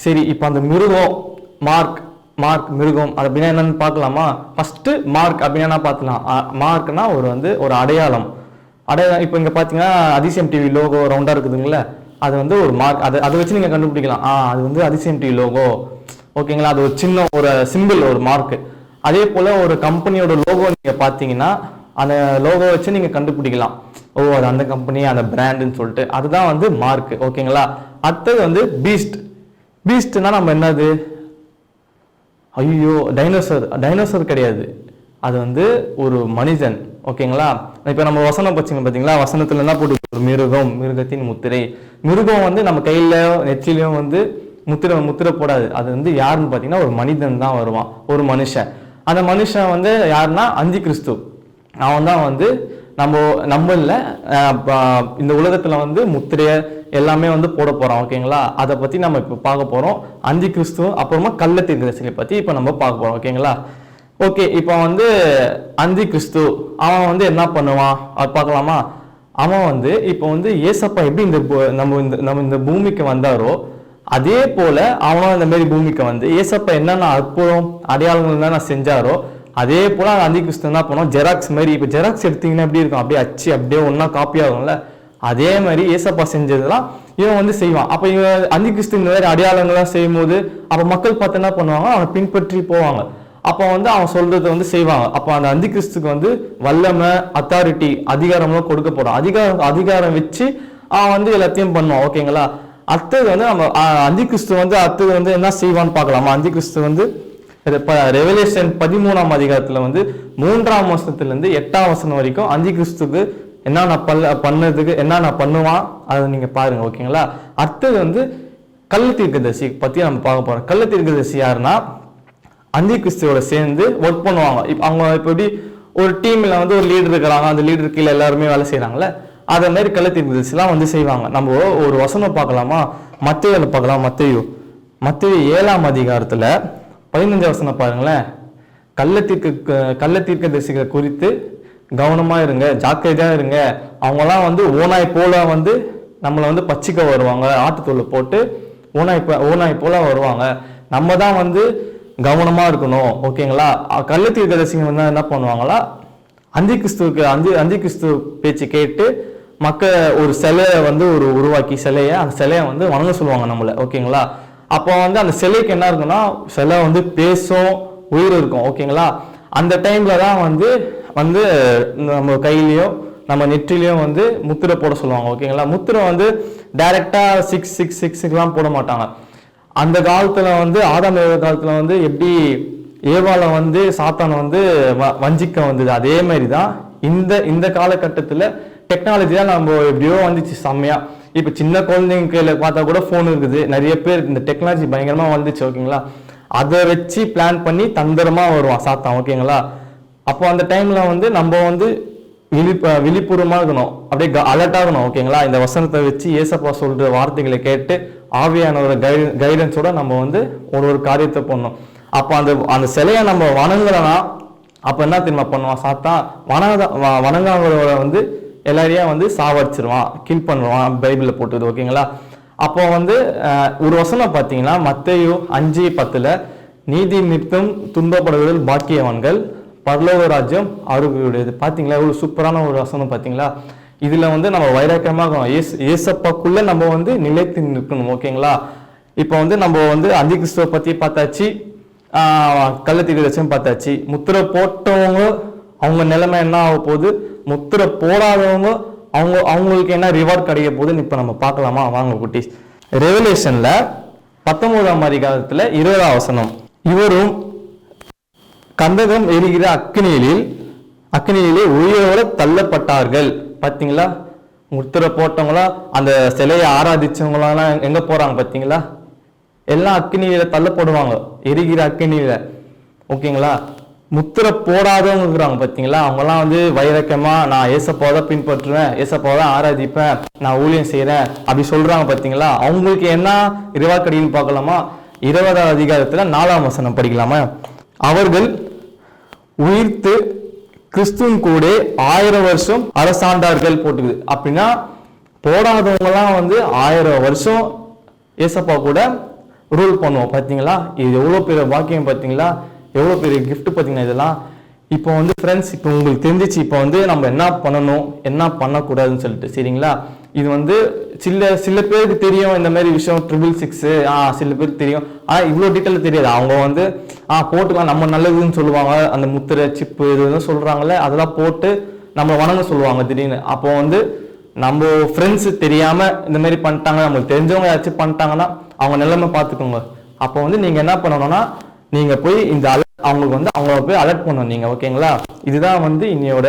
சரி, இப்போ அந்த மிருகம் மார்க் மிருகம் அது அப்படின்னா என்னன்னு பார்க்கலாமா? ஃபர்ஸ்ட் மார்க் அப்படின்னா பார்த்துலாம். மார்க்னா ஒரு அடையாளம். இப்போ இங்கே பார்த்தீங்கன்னா அதிசயம் டிவி லோகோ ரவுண்டாக இருக்குதுங்களா, அது வந்து ஒரு மார்க். அதை வச்சு நீங்கள் கண்டுபிடிக்கலாம். அது வந்து அதிசயம் டிவி லோகோ. ஓகேங்களா? அது ஒரு சின்ன ஒரு சிம்பிள், ஒரு மார்க். அதே போல் ஒரு கம்பெனியோட லோகோ நீங்கள் பார்த்தீங்கன்னா அந்த லோகோ வச்சு நீங்கள் கண்டுபிடிக்கலாம். அது அந்த கம்பெனி, அந்த பிராண்டுன்னு சொல்லிட்டு. அதுதான் வந்து மார்க். ஓகேங்களா? அடுத்தது வந்து பீஸ்ட்னா நம்ம என்னது? ஐயோ, டைனோசர் கிடையாது, அது வந்து ஒரு மனிதன். ஓகேங்களா? இப்போ நம்ம வசனம் பச்சிங்க பார்த்தீங்களா? வசனத்துல என்ன போட்டு, ஒரு மிருகத்தின் முத்திரை. மிருகம் வந்து நம்ம கையில நெற்றிலையும் வந்து முத்திரை போடாது. அது வந்து யாருன்னு பார்த்தீங்கன்னா ஒரு மனிதன் தான் வருவான், ஒரு மனுஷன். அந்த மனுஷன் வந்து யாருன்னா அந்தி கிறிஸ்து. அவன் தான் வந்து நம்மள இந்த உலகத்துல வந்து முத்திரைய எல்லாமே வந்து போட போறோம். ஓகேங்களா? அதை பத்தி நம்ம இப்ப பார்க்க போறோம். அந்தி கிறிஸ்து அப்புறமா கள்ள தீர்க்கதரிசியை பத்தி இப்ப நம்ம பார்க்க போறோம். ஓகேங்களா? ஓகே, இப்போ வந்து அந்தி கிறிஸ்து அவன் வந்து என்ன பண்ணுவான் அது பார்க்கலாமா? அவன் வந்து இப்போ வந்து ஏசப்பா எப்படி நம்ம இந்த பூமிக்கு வந்தாரோ அதே போல அவனும் இந்த மாதிரி பூமிக்கு வந்து ஏசப்பா என்னென்ன அற்புதம் அடையாளங்கள் என்னென்ன செஞ்சாரோ அதே போல அந்தி கிறிஸ்து என்ன பண்ணுவோம், ஜெராக்ஸ் மாதிரி. இப்போ ஜெராக்ஸ் எடுத்தீங்கன்னா எப்படி இருக்கும், அப்படியே அச்சு அப்படியே ஒன்னா காப்பி ஆகும்ல, அதே மாதிரி ஏசப்பா செஞ்சதெல்லாம் இவன் வந்து செய்வான். அப்போ இவன் அந்தி கிறிஸ்து இந்த மாதிரி அடையாளங்கள்லாம் செய்யும் போது அப்போ மக்கள் பார்த்து என்ன பண்ணுவாங்க, அவனை பின்பற்றி போவாங்க. அப்போ வந்து அவன் சொல்றதை வந்து செய்வாங்க. அப்போ அந்த அந்தி கிறிஸ்துக்கு வந்து வல்லமை, அத்தாரிட்டி, அதிகாரம்லாம் கொடுக்க போறான். அதிகாரம் வச்சு அவன் வந்து எல்லாத்தையும் பண்ணுவான். ஓகேங்களா? அடுத்தது வந்து நம்ம அந்தி கிறிஸ்து வந்து அடுத்தது வந்து என்ன செய்வான்னு பார்க்கலாமா? அந்தி கிறிஸ்து வந்து ரெவலேஷன் 13ஆம் அதிகாரத்துல வந்து 3ஆம் வசனத்துல இருந்து 8ஆம் வசனம் வரைக்கும் அந்தி கிறிஸ்துக்கு என்னென்ன பண்ணதுக்கு என்னென்ன பண்ணுவான் அதை நீங்க பாருங்க. ஓகேங்களா? அடுத்தது வந்து கள்ள தீர்க்கதரிசி பற்றி நம்ம பார்க்க போகிறோம். கள்ள தீர்க்கதரிசி யாருன்னா அந்தி கிறிஸ்துவோட சேர்ந்து ஒர்க் பண்ணுவாங்க. இப்போ அவங்க இப்போ எப்படி ஒரு டீமில் வந்து ஒரு லீடர் இருக்கிறாங்க, அந்த லீடர் கீழே எல்லாருமே வேலை செய்கிறாங்களே, அதே மாதிரி கள்ள தீர்க்கதரிசிலாம் வந்து செய்வாங்க. நம்ம ஒரு வசனம் பார்க்கலாமா? மத்தேயுல பார்க்கலாம். மத்தேயு 7ஆம் அதிகாரத்தில் 15 வசனம் பாருங்களேன். கள்ள தீர்க்கதரிசிகளை குறித்து கவனமாக இருங்க, ஜாக்கிரதையாக இருங்க. அவங்களாம் வந்து ஓனாய் போல வந்து நம்மளை வந்து பச்சிக்க வருவாங்க, ஆட்டுத்தோலை போட்டு ஓனாய் போல வருவாங்க. நம்ம தான் வந்து கவனமாக இருக்கணும். ஓகேங்களா? கள்ள தீர்க்கதரிசிங்க வந்து என்ன பண்ணுவாங்களா, அந்தி கிறிஸ்து பேச்சு கேட்டு மக்கள் ஒரு சிலையை வந்து உருவாக்கி அந்த சிலையை வந்து வணங்க சொல்லுவாங்க நம்மளை. ஓகேங்களா? அப்போ வந்து அந்த சிலைக்கு என்ன இருக்குன்னா, சிலை வந்து பேசும், உயிர் இருக்கும். ஓகேங்களா? அந்த டைம்ல தான் வந்து நம்ம கையிலையும் நம்ம நெற்றிலையும் வந்து முத்திரை போட சொல்லுவாங்க. ஓகேங்களா? முத்திரை வந்து டைரக்டா 666 போட மாட்டாங்க. அந்த காலத்துல வந்து ஆதாம் ஏவா காலத்துல வந்து எப்படி ஏவாளை வந்து சாத்தானை வந்து வஞ்சிக்க வந்தது, அதே மாதிரி தான் இந்த காலகட்டத்தில் டெக்னாலஜி தான் நம்ம எப்படியோ வந்துச்சு செம்மையா. இப்போ சின்ன குழந்தைங்க கையில பார்த்தா கூட ஃபோன் இருக்குது, நிறைய பேர் இந்த டெக்னாலஜி பயங்கரமா வந்துச்சு. ஓகேங்களா? அதை வச்சு பிளான் பண்ணி தந்திரமா வருவான் சாத்தான். ஓகேங்களா? அப்போ அந்த டைம்ல வந்து நம்ம வந்து விழிப்புறமா இருக்கணும், அப்படியே அலர்ட் ஆகணும். ஓகேங்களா? இந்த வசனத்தை வச்சு ஏசப்பா சொல்ற வார்த்தைகளை கேட்டு ஆவியானவர கைடன்ஸோட நம்ம வந்து ஒரு காரியத்தை பண்ணணும். அப்போ அந்த சிலையை நம்ம வணங்குறோம்னா அப்போ என்ன தெரியுமா பண்ணுவான் சாத்தான்? வணங்காதவரை வந்து எல்லாரையும் வந்து சாவடிச்சிருவான், கில் பண்ணுவான், பைபிளில் போட்டுது. ஓகேங்களா? அப்போ வந்து ஒரு வசனம் பார்த்தீங்கன்னா மத்தேயு 5:10 நீதி நிமித்தம் துன்பப்படுவதில் பாக்கியவான்கள் பரலோக ராஜ்யம் அவர்களுடையது. பார்த்தீங்களா? எவ்வளோ சூப்பரான ஒரு வசனம் பார்த்தீங்களா? இதில் வந்து நம்ம வைராக்கியமாக ஏசப்பாக்குள்ள நம்ம வந்து நிலைத்து நிற்கணும். ஓகேங்களா? இப்போ வந்து நம்ம வந்து அந்தி கிறிஸ்துவை பற்றி பார்த்தாச்சு, கள்ள தீர்க்கதரிசியும் பார்த்தாச்சு. முத்திரை போட்டவங்க அவங்க நிலைமை என்ன ஆக போகுது, முத்திரை போடாதவங்க அவங்களுக்கு என்ன ரிவார்ட் கிடைக்க போகுதுன்னு இப்போ நம்ம பார்க்கலாமா? வாங்க குட்டீஸ். ரெவலேஷன்ல 19ஆம் அதிகாரத்தில் 20ஆம் வசனம், இவரும் கந்தகம் எரிகிற அக்னியிலே உயிரோட தள்ளப்பட்டார்கள். பார்த்தீங்களா? முத்திரை போட்டவங்களா அந்த சிலையை ஆராதிச்சவங்களாம் எங்க போறாங்க பார்த்தீங்களா? எல்லாம் அக்னியில தள்ளப்படுவாங்க, எரிகிற அக்னியில. ஓகேங்களா? முத்திரை போடாதவங்க இருக்கிறாங்க பார்த்தீங்களா? அவங்கெல்லாம் வந்து வைரக்கமா நான் ஏசப்பாவை தான் பின்பற்றுவேன், ஏசப்பாவை தான் ஆராதிப்பேன், நான் ஊழியம் செய்யறேன் அப்படி சொல்றாங்க பார்த்தீங்களா? அவங்களுக்கு என்ன ரிவார்ட் கிடைக்குன்னு பார்க்கலாமா? 20ஆம் அதிகாரத்துல 4ஆம் வசனம் படிக்கலாமா? அவர்கள் உயிர்த்து கிறிஸ்துவின் கூட 1000 வருஷம் அரசாண்டார்கள் போட்டுக்குது. அப்படின்னா போடாதவங்கலாம் வந்து 1000 வருஷம் ஏசப்பா கூட ரூல் பண்ணுவோம். பார்த்தீங்களா? இது எவ்வளோ பெரிய பாக்கியம், பார்த்தீங்களா? எவ்வளோ பெரிய கிஃப்ட் பார்த்தீங்கன்னா இதெல்லாம். இப்போ வந்து ஃப்ரெண்ட்ஸ், இப்போ உங்களுக்கு தெரிஞ்சிச்சு இப்போ வந்து நம்ம என்ன பண்ணணும் என்ன பண்ணக்கூடாதுன்னு சொல்லிட்டு. சரிங்களா? இது வந்து சில பேருக்கு தெரியும் இந்த மாதிரி விஷயம் 666, சில பேருக்கு தெரியும். ஆனால் இவ்வளோ டீட்டெயில் தெரியாது. அவங்க வந்து போட்டுக்கலாம் நம்ம நல்லதுன்னு சொல்லுவாங்க, அந்த முத்திரை சிப்பு இது சொல்கிறாங்களே அதெல்லாம் போட்டு நம்ம வணங்க சொல்லுவாங்க திடீர்னு. அப்போ வந்து நம்ம ஃப்ரெண்ட்ஸு தெரியாமல் இந்த மாதிரி பண்ணிட்டாங்க, நம்மளுக்கு தெரிஞ்சவங்க யாச்சும் பண்ணிட்டாங்கன்னா அவங்க நிலைமை பார்த்துக்கோங்க. அப்போ வந்து நீங்கள் என்ன பண்ணணும்னா நீங்கள் போய் இந்த அவங்களுக்கு வந்து அவங்கள போய் அலர்ட் பண்ணணும் நீங்கள். ஓகேங்களா? இதுதான் வந்து இன்னையோட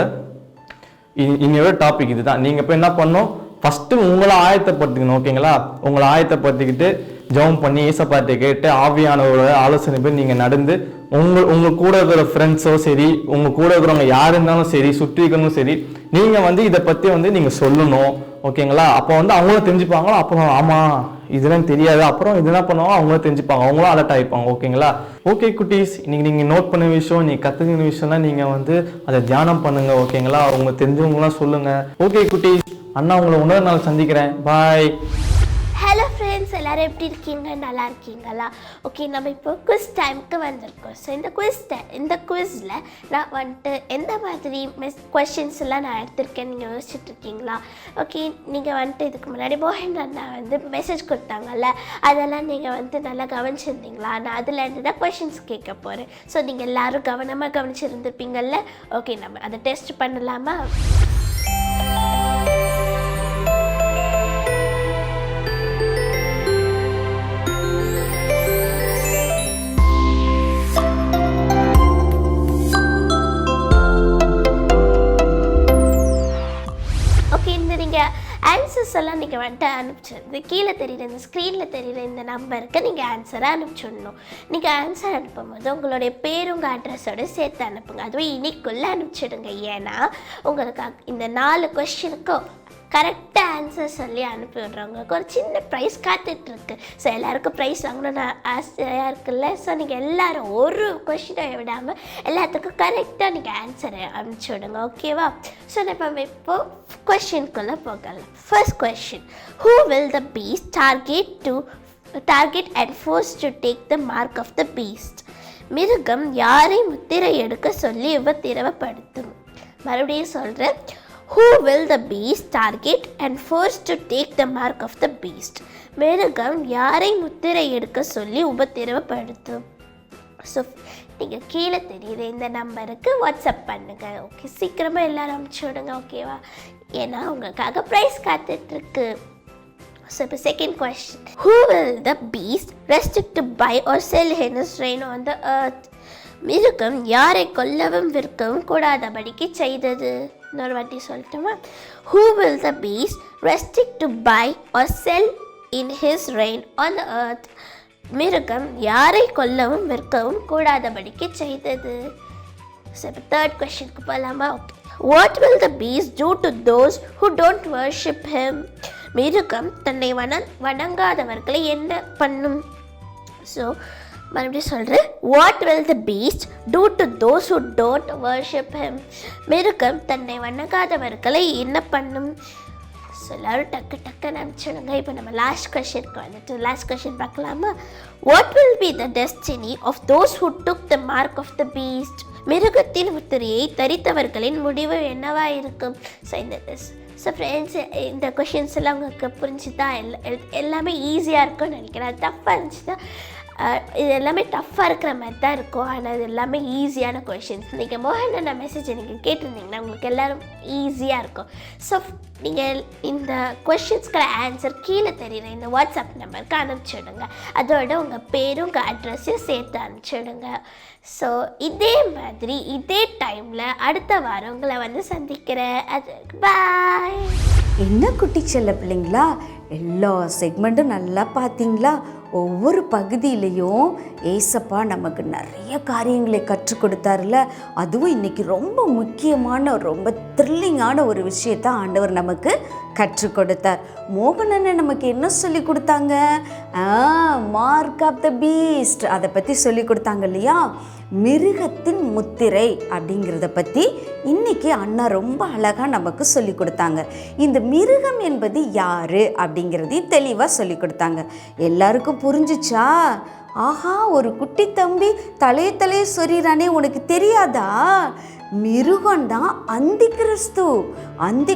டாபிக். இதுதான் நீங்கள் போய் என்ன பண்ணணும், ஃபஸ்ட்டு உங்களை ஆயத்தப்படுத்திக்கணும். ஓகேங்களா? உங்களை ஆயத்தப்படுத்திக்கிட்டு ஜெபம் பண்ணி ஏசப்பாட்டை கேட்டு ஆவியானவரோட ஆலோசனை போய் நீங்கள் நடந்து உங்க கூட இருக்கிற ஃப்ரெண்ட்ஸோ சரி, உங்க கூட இருக்கிறவங்க யார் இருந்தாலும் சரி, சுற்றி இருக்கணும் சரி, நீங்கள் வந்து இதை பற்றி வந்து நீங்கள் சொல்லணும். ஓகேங்களா? அப்போ வந்து அவங்களும் தெரிஞ்சுப்பாங்களோ, அப்புறம் ஆமாம் இதெல்லாம் தெரியாது, அப்புறம் இதெல்லாம் பண்ணுவாங்க, அவங்களும் தெரிஞ்சுப்பாங்க, அவங்களும் அலர்ட் ஆகிப்பாங்க. ஓகேங்களா? ஓகே குட்டீஸ், இன்னைக்கு நீங்கள் நோட் பண்ண விஷயம், நீங்கள் கற்றுக்கிற விஷயம்லாம் நீங்கள் வந்து அதை தியானம் பண்ணுங்க. ஓகேங்களா? அவங்க தெரிஞ்சவங்களாம் சொல்லுங்கள். ஓகே குட்டீஸ், அண்ணா உங்களை இன்னொரு நாள் சந்திக்கிறேன். பாய். ஹலோ ஃப்ரெண்ட்ஸ், எல்லோரும் எப்படி இருக்கீங்க? நல்லா இருக்கீங்களா? ஓகே, நம்ம இப்போ குவிஸ் டைமுக்கு வந்திருக்கோம். ஸோ இந்த குவிஸில் நான் வந்துட்டு எந்த மாதிரி கொஷின்ஸ் எல்லாம் நான் எடுத்திருக்கேன்னு நீங்கள் யோசிச்சுட்டு இருக்கீங்களா? ஓகே, நீங்கள் வந்துட்டு இதுக்கு முன்னாடி மோகன் அண்ணா வந்து மெசேஜ் கொடுத்தாங்கல்ல, அதெல்லாம் நீங்கள் வந்து நல்லா கவனிச்சிருந்தீங்களா? நான் அதில் தான் கொஷின்ஸ் கேட்க போகிறேன். ஸோ நீங்கள் எல்லோரும் கவனமாக கவனிச்சிருந்துருப்பீங்கள்ல. ஓகே, நம்ம அதை டெஸ்ட் பண்ணலாமா? ஆன்சர்ஸ் எல்லாம் நீங்கள் வந்துட்டு அனுப்பிச்சிருந்து கீழே தெரியுற இந்த ஸ்க்ரீனில் தெரியுற இந்த நம்பருக்கு நீங்கள் ஆன்சரை அனுப்பிச்சிடணும். நீங்கள் ஆன்சர் அனுப்பும்போது உங்களுடைய பேர் உங்கள் அட்ரஸோடு சேர்த்து அனுப்புங்க. அதுவும் இன்னைக்குள்ளே அனுப்பிச்சிடுங்க. ஏன்னா உங்களுக்கு இந்த 4 கொஸ்டினுக்கும் கரெக்டாக ஆன்சர் சொல்லி அனுப்பி விட்றவங்களுக்கு ஒரு சின்ன ப்ரைஸ் காத்துட்ருக்கு. ஸோ எல்லாருக்கும் ப்ரைஸ் வாங்கணும்னு ஆசையாக இருக்குல்ல. ஸோ நீங்கள் எல்லோரும் ஒரு கொஷினை விடாமல் எல்லாத்துக்கும் கரெக்டாக நீங்கள் ஆன்சரை அனுப்பிச்சி விடுங்க. ஓகேவா? ஸோ நம்ம இப்போ கொஷின்குள்ளே போகலாம். First question, who will the beast target and force to take the mark of the beast? மிருகம் யாரை முத்திரை எடுக்க சொல்லி உபத்திரவப்படுத்தும்? மறுபடியும் சொல்கிறேன். Who will the beast target and force to take the mark of the beast? மிருகம் யாரை முத்திரை எடுக்க சொல்லி உபத்திரவப்படுத்தும்? ஸோ நீங்கள் கீழே தெரியுற இந்த நம்பருக்கு வாட்ஸ்அப் பண்ணுங்கள். ஓகே, சீக்கிரமாக எல்லாரும் அனுப்பிச்சி விடுங்க. ஓகேவா? ஏன்னா உங்களுக்காக ப்ரைஸ் காத்துட்ருக்கு. ஸோ இப்போ second question, who will the beast restrict to buy or sell his reign on the earth? மிருகம் யாரை கொல்லவும் விற்கவும் கூடாதபடிக்கு செய்தது? இன்னொரு வாட்டி சொல்லட்டுமா? Who will the beast restrict to buy or sell in his reign on the earth? மிருகம் யாரை கொல்லவும் விற்கவும் கூடாதபடிக்கு செய்தது? ஸோ இப்போ தேர்ட் கொஸ்டினுக்கு போகலாமா? Okay, what will the beast do to those who don't worship him? மிருகம் தன்னை வணங்காதவர்களை என்ன பண்ணும்? ஸோ மறுபடியும் சொல்கிறேன். What will the beast do to those who don't worship him? மிருகம் தன்னை வணங்காதவர்களை என்ன பண்ணும்? ஸோ எல்லோரும் டக்குன்னு அனுப்பிச்சிடுங்க. இப்போ நம்ம லாஸ்ட் கொஷின் பார்க்கலாமா? What will be the destiny of those who took the mark of the beast? மிருகத்தின் முத்திரையை தரித்தவர்களின் முடிவு என்னவா இருக்கும்? ஸோ ஃப்ரெண்ட்ஸ், இந்த கொஷின்ஸ் எல்லாம் உங்களுக்கு புரிஞ்சுதா? எல்லாமே ஈஸியாக இருக்கும்னு நினைக்கிறேன். அது டஃப்பாக இருந்துச்சுன்னா இது எல்லாமே டஃப்பாக இருக்கிற மாதிரி தான் இருக்கும். ஆனால் இது எல்லாமே ஈஸியான கொஷின்ஸ். நீங்கள் மோகன் மெசேஜை நீங்கள் கேட்டிருந்தீங்கன்னா உங்களுக்கு எல்லோரும் ஈஸியாக இருக்கும். ஸோ நீங்கள் இந்த கொஷின்ஸ்களை ஆன்சர் கீழே தெரியுற இந்த வாட்ஸ்அப் நம்பருக்கு அனுப்பிச்சிடுங்க. அதோட உங்கள் பேரும் உங்கள் அட்ரஸையும் சேர்த்து அனுப்பிச்சிடுங்க. ஸோ இதே மாதிரி இதே டைமில் அடுத்த வாரம் உங்களை வந்து சந்திக்கிறேன். அது பாய். என்ன குட்டி செல்ல பிள்ளைங்களா, எல்லா செக்மெண்ட்டும் நல்லா பார்த்தீங்களா? ஒவ்வொரு பகுதியிலையும் ஏசப்பா நமக்கு நிறைய காரியங்களை கற்றுக் கொடுத்தாருல. அதுவும் இன்றைக்கி ரொம்ப முக்கியமான ரொம்ப த்ரில்லிங்கான ஒரு விஷயத்தை ஆண்டவர் நமக்கு கற்றுக் கொடுத்தார். மோகனனை நமக்கு என்ன சொல்லி கொடுத்தாங்க? மார்க் ஆஃப் த பீஸ்ட் அதை பற்றி சொல்லி கொடுத்தாங்க இல்லையா? மிருகத்தின் முத்திரை அப்படிங்கிறத பற்றி இன்றைக்கி அண்ணா ரொம்ப அழகாக நமக்கு சொல்லி கொடுத்தாங்க. இந்த மிருகம் என்பது யார் அப்படிங்கிறதையும் தெளிவாக சொல்லி கொடுத்தாங்க. எல்லாருக்கும் புரிஞ்சிச்சா? ஆஹா, ஒரு குட்டி தம்பி தலையை சொறிறானே, உனக்கு தெரியாதா? மிருகம்தான் அந்தி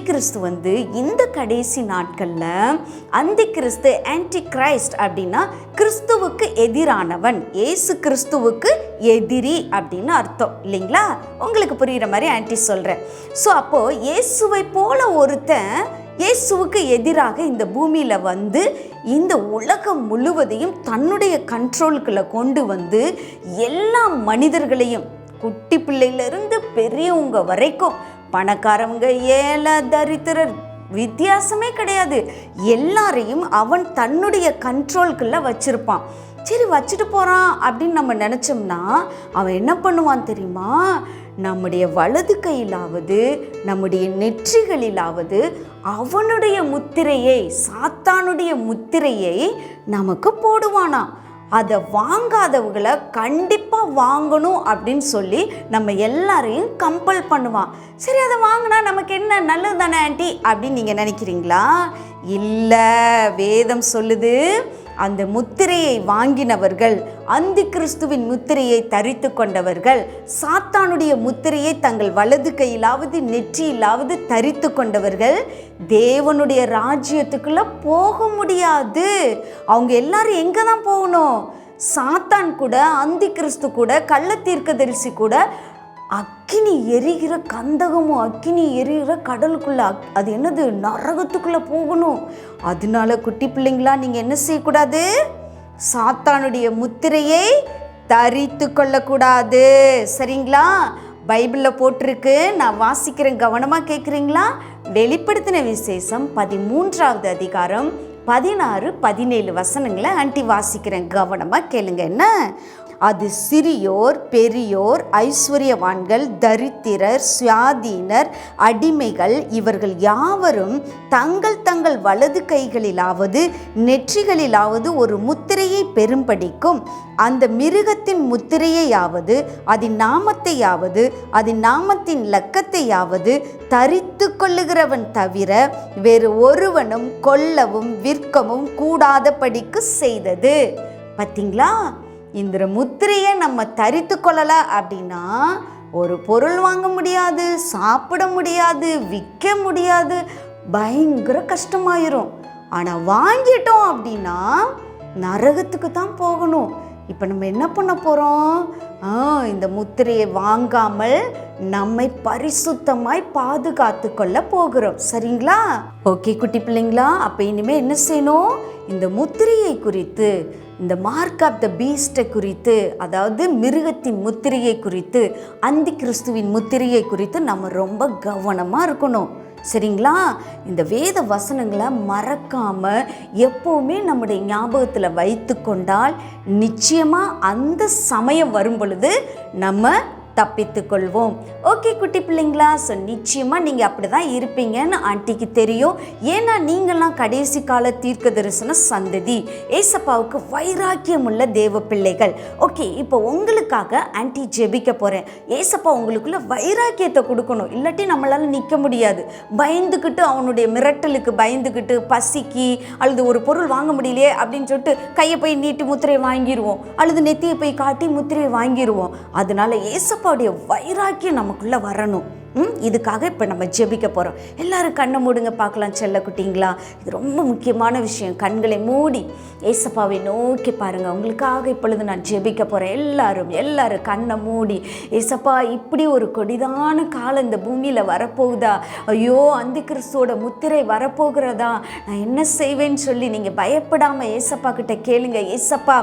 கிறிஸ்து வந்து இந்த கடைசி நாட்களில் அந்தி கிறிஸ்து ஆன்டி கிரைஸ்ட் அப்படின்னா கிறிஸ்துவுக்கு எதிரானவன், ஏசு கிறிஸ்துவுக்கு எதிரி அப்படின்னு அர்த்தம் இல்லைங்களா? உங்களுக்கு புரிகிற மாதிரி ஆன்டி சொல்கிறேன். ஸோ அப்போது இயேசுவை போல ஒருத்தன் இயேசுவுக்கு எதிராக இந்த பூமியில் வந்து இந்த உலகம் முழுவதையும் தன்னுடைய கண்ட்ரோலுக்குள்ளே கொண்டு வந்து எல்லா மனிதர்களையும், குட்டி பிள்ளையிலிருந்து பெரியவங்க வரைக்கும், பணக்காரவங்க ஏழை தரித்திரர் வித்தியாசமே கிடையாது, எல்லாரையும் அவன் தன்னுடைய கண்ட்ரோலுக்குள்ளே வச்சுருப்பான். சரி, வச்சுட்டு போகிறான் அப்படின்னு நம்ம நினச்சோம்னா அவன் என்ன பண்ணுவான் தெரியுமா? நம்முடைய வலது கையிலாவது நம்முடைய நெற்றிகளிலாவது அவனுடைய முத்திரையை, சாத்தானுடைய முத்திரையை நமக்கு போடுவானா. அதை வாங்காதவங்களை கண்டிப்பாக வாங்கணும் அப்படின்னு சொல்லி நம்ம எல்லாரையும் கம்பல் பண்ணுவான். சரி, அதை வாங்கினா நமக்கு என்ன, நல்லது தானே ஆண்டி அப்படின்னு நீங்கள் நினைக்கிறீங்களா? இல்லை, வேதம் சொல்லுது அந்த முத்திரையை வாங்கினவர்கள், அந்தி கிறிஸ்துவின் முத்திரையை தரித்து கொண்டவர்கள், சாத்தானுடைய முத்திரையை தங்கள் வலது கையிலாவது நெற்றியிலாவது தரித்து கொண்டவர்கள் தேவனுடைய ராஜ்யத்துக்குள்ளே போக முடியாது. அவங்க எல்லாரும் எங்கே தான் போகணும்? சாத்தான் கூட, அந்தி கிறிஸ்து கூட, கள்ள தீர்க்கதரிசி கூட அக்கினி எரிகிற கந்தகமும் அக்கினி எரிகிற கடலுக்குள்ள, அது என்னது, நரகத்துக்குள்ளே போகணும். அதனால குட்டி பிள்ளைங்களா, நீங்கள் என்ன செய்யக்கூடாது? சாத்தானுடைய முத்திரையை தரித்து கொள்ளக்கூடாது. சரிங்களா? பைபிளில் போட்டிருக்கு, நான் வாசிக்கிறேன், கவனமாக கேட்குறீங்களா? வெளிப்படுத்தின விசேஷம் 13வது அதிகாரம் 16-17 வசனங்களை ஆண்டி வாசிக்கிறேன், கவனமாக கேளுங்க. என்ன? அது சிறியோர், பெரியோர், ஐஸ்வர்யவான்கள், தரித்திரர், சுயாதீனர், அடிமைகள் இவர்கள் யாவரும் தங்கள் தங்கள் வலது கைகளிலாவது நெற்றிகளிலாவது ஒரு முத்திரையை பெரும்படிக்கும் அந்த மிருகத்தின் முத்திரையையாவது அதன் நாமத்தையாவது அதன் நாமத்தின் லக்கத்தையாவது தரித்து கொள்ளுகிறவன் தவிர வேறு ஒருவனும் கொல்லவும் விற்கவும் கூடாதபடிக்கு செய்தது. பார்த்தீங்களா? இந்த முத்திரையை நம்ம தரித்து கொள்ளலை அப்படின்னா ஒரு பொருள் வாங்க முடியாது, சாப்பிட முடியாது, விற்க முடியாது, பயங்கர கஷ்டமாயிரும். ஆனால் வாங்கிட்டோம் அப்படின்னா நரகத்துக்கு தான் போகணும். இப்போ நம்ம என்ன பண்ண போகிறோம்? இந்த முத்திரையை வாங்காமல் நம்மை பரிசுத்தமாய் பாதுகாத்து கொள்ள போகிறோம். சரிங்களா? ஓகே குட்டி பிள்ளைங்களா, அப்போ இனிமேல் என்ன செய்யணும்? இந்த முத்திரையை குறித்து, இந்த மார்க் ஆஃப் த பீஸ்ட்டை குறித்து, அதாவது மிருகத்தின் முத்திரையை குறித்து, அந்தி கிறிஸ்துவின் முத்திரையை குறித்து நம்ம ரொம்ப கவனமாக இருக்கணும். சரிங்களா? இந்த வேத வசனங்களை மறக்காமல் எப்போவுமே நம்முடைய ஞாபகத்தில் வைத்து கொண்டால் நிச்சயமாக அந்த சமயம் வரும் பொழுது நம்ம தப்பித்து கொள்வோம். ஓகே குட்டி பிள்ளைங்களா, ஸோ நிச்சயமாக நீங்கள் அப்படி தான் இருப்பீங்கன்னு ஆண்டிக்கு தெரியும். ஏன்னா நீங்கள்லாம் கடைசி கால தீர்க்க தரிசன சந்ததி, ஏசப்பாவுக்கு வைராக்கியம் உள்ள தேவ பிள்ளைகள். ஓகே, இப்போ உங்களுக்காக ஆண்டி ஜெபிக்க போகிறேன். ஏசப்பா உங்களுக்குள்ள வைராக்கியத்தை கொடுக்கணும், இல்லாட்டி நம்மளால் நிற்க முடியாது. பயந்துக்கிட்டு, அவனுடைய மிரட்டலுக்கு பயந்துக்கிட்டு, பசிக்கு அல்லது ஒரு பொருள் வாங்க முடியலையே அப்படின்னு சொல்லிட்டு கையை போய் நீட்டி முத்திரையை வாங்கிடுவோம், அல்லது நெத்தியை போய் காட்டி முத்திரையை வாங்கிடுவோம். அதனால ஏசப்பா வைராக்கியம் நமக்குள்ள வரணும். இதுக்காக இப்போ நம்ம ஜெபிக்க போகிறோம். எல்லாரும் கண்ணை மூடுங்க பார்க்கலாம் செல்ல குட்டிங்களா. இது ரொம்ப முக்கியமான விஷயம். கண்களை மூடி ஏசப்பாவை நோக்கி பாருங்கள். உங்களுக்காக இப்பொழுது நான் ஜெபிக்க போகிறேன். எல்லாரும் கண்ணை மூடி, ஏசப்பா இப்படி ஒரு கொடிதான காலம் இந்த பூமியில் வரப்போகுதா, ஐயோ அந்தி கிறிஸ்துவோட முத்திரை வரப்போகிறதா, நான் என்ன செய்வேன்னு சொல்லி நீங்கள் பயப்படாமல் ஏசப்பா கிட்ட கேளுங்க. ஏசப்பா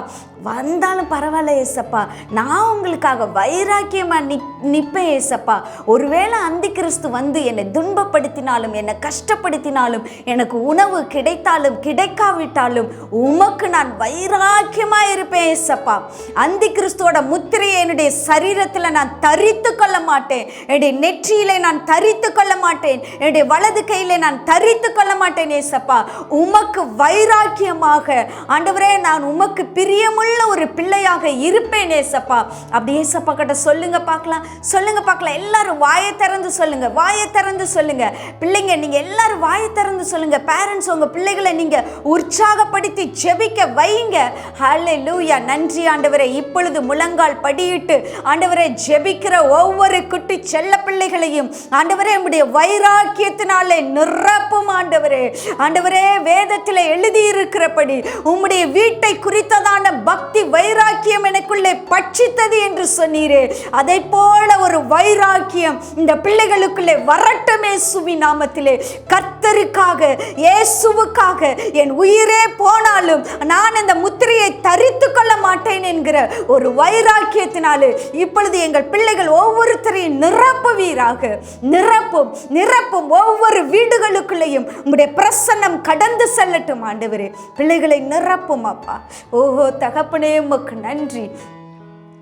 வந்தாலும் பரவாயில்ல ஏசப்பா, நான் உங்களுக்காக வைராக்கியமாக நிற்பேன் ஏசப்பா. ஒருவேளை அந்தி கிறிஸ்து வந்து என்னை துன்பப்படுத்தினாலும், என்னை கஷ்டப்படுத்தினாலும், எனக்கு உணவு கிடைத்தாலும் கிடைக்காவிட்டாலும் உமக்கு நான் வைராக்கியமாக இருப்பேன் ஏசப்பா. அந்தி கிறிஸ்துவோட முத்திரையை என்னுடைய சரீரத்தில் நான் தரித்து கொள்ள மாட்டேன், என்னுடைய நெற்றியிலே நான் தரித்து கொள்ள மாட்டேன், என்னுடைய வலது கையிலே நான் தரித்து கொள்ள மாட்டேன் ஏசப்பா. உமக்கு வைராக்கியமாக ஆண்டவரே நான் உமக்கு பிரியமுள்ள ஒரு பிள்ளையாக இருப்பேன் ஏசப்பா. அப்படி ஏசப்பா கிட்ட சொல்லுங்க பார்க்கலாம், சொல்லுங்க பார்க்கலாம். எல்லாரும் வாயை திறந்து சொல்லுங்க, வாயை திறந்து சொல்லுங்க. பிள்ளைங்க நீங்க எல்லாரும் வாயை திறந்து சொல்லுங்க. பேரண்ட்ஸ் உங்க பிள்ளைகளை நீங்க உற்சாகப்படுத்தி ஜெபிக்க வைங்க. ஹல்லேலூயா. நன்றி ஆண்டவரே. இப்பொழுது முழங்கால் படியிட்டு ஆண்டவரே ஜெபிக்கிற ஒவ்வொரு குட்டி செல்ல பிள்ளைகளையும் ஆண்டவரே உம்முடைய வைராக்கியத்தினாலே நிரப்பும் ஆண்டவரே. ஆண்டவரே வேதத்தில் எழுதி இருக்கிறபடி உம்முடைய வீட்டை குறித்ததான பக்தி வைராக்கியம் எனக்குள்ளே பட்சித்தது என்று சொன்னீரே, அதை போல ஒரு வைராக்கியம் இந்த பிள்ளைகளுக்குள்ளே வரட்டும் இயேசுவின் நாமத்திலே. கர்த்தருக்காக, இயேசுவுக்காக என் உயிரே போனாலும் நான் இந்த முத்திரையை தரித்து கொள்ள மாட்டேன் என்கிற ஒரு வைராக்கியத்தினாலே இப்பொழுது எங்கள் பிள்ளைகள் ஒவ்வொருத்தரையும் நிரப்புவீராக. நிரப்பும் ஒவ்வொரு வீடுகளுக்குள்ளேயும் உங்களுடைய பிரசன்னம் கடந்து செல்லட்டும் ஆண்டவரே. பிள்ளைகளை நிரப்பும் அப்பா. ஓஹோ தகப்பனே உமக்கு நன்றி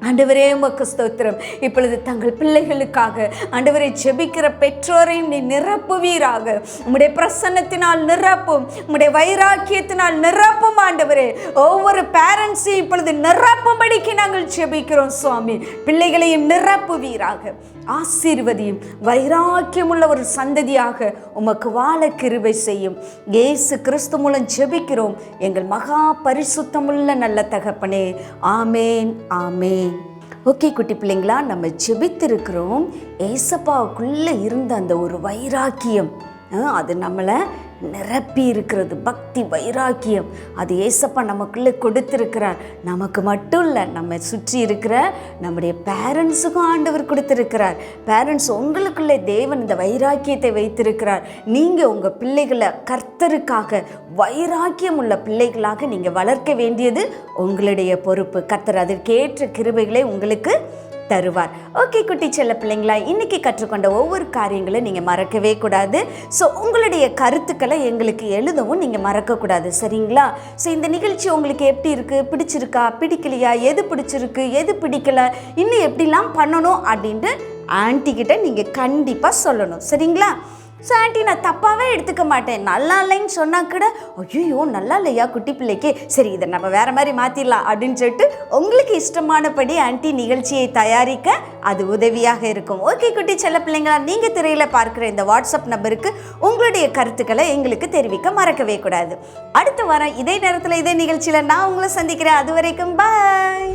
ஆண்டவரே, உமக்கு ஸ்தோத்திரம். இப்பொழுது தங்கள் பிள்ளைகளுக்காக ஆண்டவரை ஜெபிக்கிற பெற்றோரையும் நீ நிரப்புவீராக. உம்முடைய பிரசன்னத்தினால் நிரப்பும், உம்முடைய வைராக்கியத்தினால் நிரப்பும் ஆண்டவரே. ஒவ்வொரு பேரண்ட்ஸையும் இப்பொழுது நிரப்பும்படிக்கு நாங்கள் ஜெபிக்கிறோம் சுவாமி. பிள்ளைகளையும் நிரப்புவீராக. ஆசீர்வதியும். வைராக்கியமுள்ள ஒரு சந்ததியாக உமக்கு வாழ கிருபை செய்யும். இயேசு கிறிஸ்து மூலம் ஜெபிக்கிறோம் எங்கள் மகா பரிசுத்தமுள்ள நல்ல தகப்பனே. ஆமேன், ஆமேன். ஓகே குட்டி பிள்ளைங்களா, நம்ம ஜெபித்திருக்கிறோம். ஏசப்பாவுக்குள்ளே இருந்த அந்த ஒரு வைராக்கியம் அது நம்மளை நிரப்பி இருக்கிறது. பக்தி வைராக்கியம் அது ஏசப்பா நமக்குள்ளே கொடுத்திருக்கிறார். நமக்கு மட்டும் இல்லை, நம்ம சுற்றி இருக்கிற நம்முடைய பேரண்ட்ஸுக்கும் ஆண்டவர் கொடுத்திருக்கிறார். பேரண்ட்ஸ் உங்களுக்குள்ளே தேவன் இந்த வைராக்கியத்தை வைத்திருக்கிறார். நீங்கள் உங்கள் பிள்ளைகளை கர்த்தருக்காக வைராக்கியம் உள்ள பிள்ளைகளாக நீங்கள் வளர்க்க வேண்டியது உங்களுடைய பொறுப்பு. கர்த்தர் அதற்கேற்ற கிருபைகளை உங்களுக்கு தருவார். ஓகே குட்டி செல்ல பிள்ளைங்களா, இன்னைக்கு கற்றுக்கொண்ட ஒவ்வொரு காரியங்களும் நீங்கள் மறக்கவே கூடாது. ஸோ உங்களுடைய கருத்துக்களை எங்களுக்கு எழுதவும் நீங்கள் மறக்கக்கூடாது, சரிங்களா? ஸோ இந்த நிகழ்ச்சி உங்களுக்கு எப்படி இருக்குது, பிடிச்சிருக்கா, பிடிக்கலையா, எது பிடிச்சிருக்கு, எது பிடிக்கலை, இன்னும் எப்படிலாம் பண்ணணும் அப்படின்ட்டு ஆன்ட்டிக்கிட்ட நீங்கள் கண்டிப்பாக சொல்லணும், சரிங்களா? ஸோ ஆண்டி நான் தப்பாகவே எடுத்துக்க மாட்டேன், நல்லா இல்லைன்னு சொன்னால் கூட ஐயோ நல்லா இல்லையா குட்டி பிள்ளைக்கு, சரி இதை நம்ம வேறு மாதிரி மாற்றிடலாம் அப்படின்னு சொல்லிட்டு உங்களுக்கு இஷ்டமானபடி ஆண்டி நிகழ்ச்சியை தயாரிக்க அது உதவியாக இருக்கும். ஓகே குட்டி செல்ல பிள்ளைங்களா, நீங்கள் திரையில் பார்க்குற இந்த வாட்ஸ்அப் நம்பருக்கு உங்களுடைய கருத்துக்களை எங்களுக்கு தெரிவிக்க மறக்கவே கூடாது. அடுத்த வாரம் இதே நேரத்தில் இதே நிகழ்ச்சியில் நான் உங்களை சந்திக்கிறேன். அது வரைக்கும் பாய்.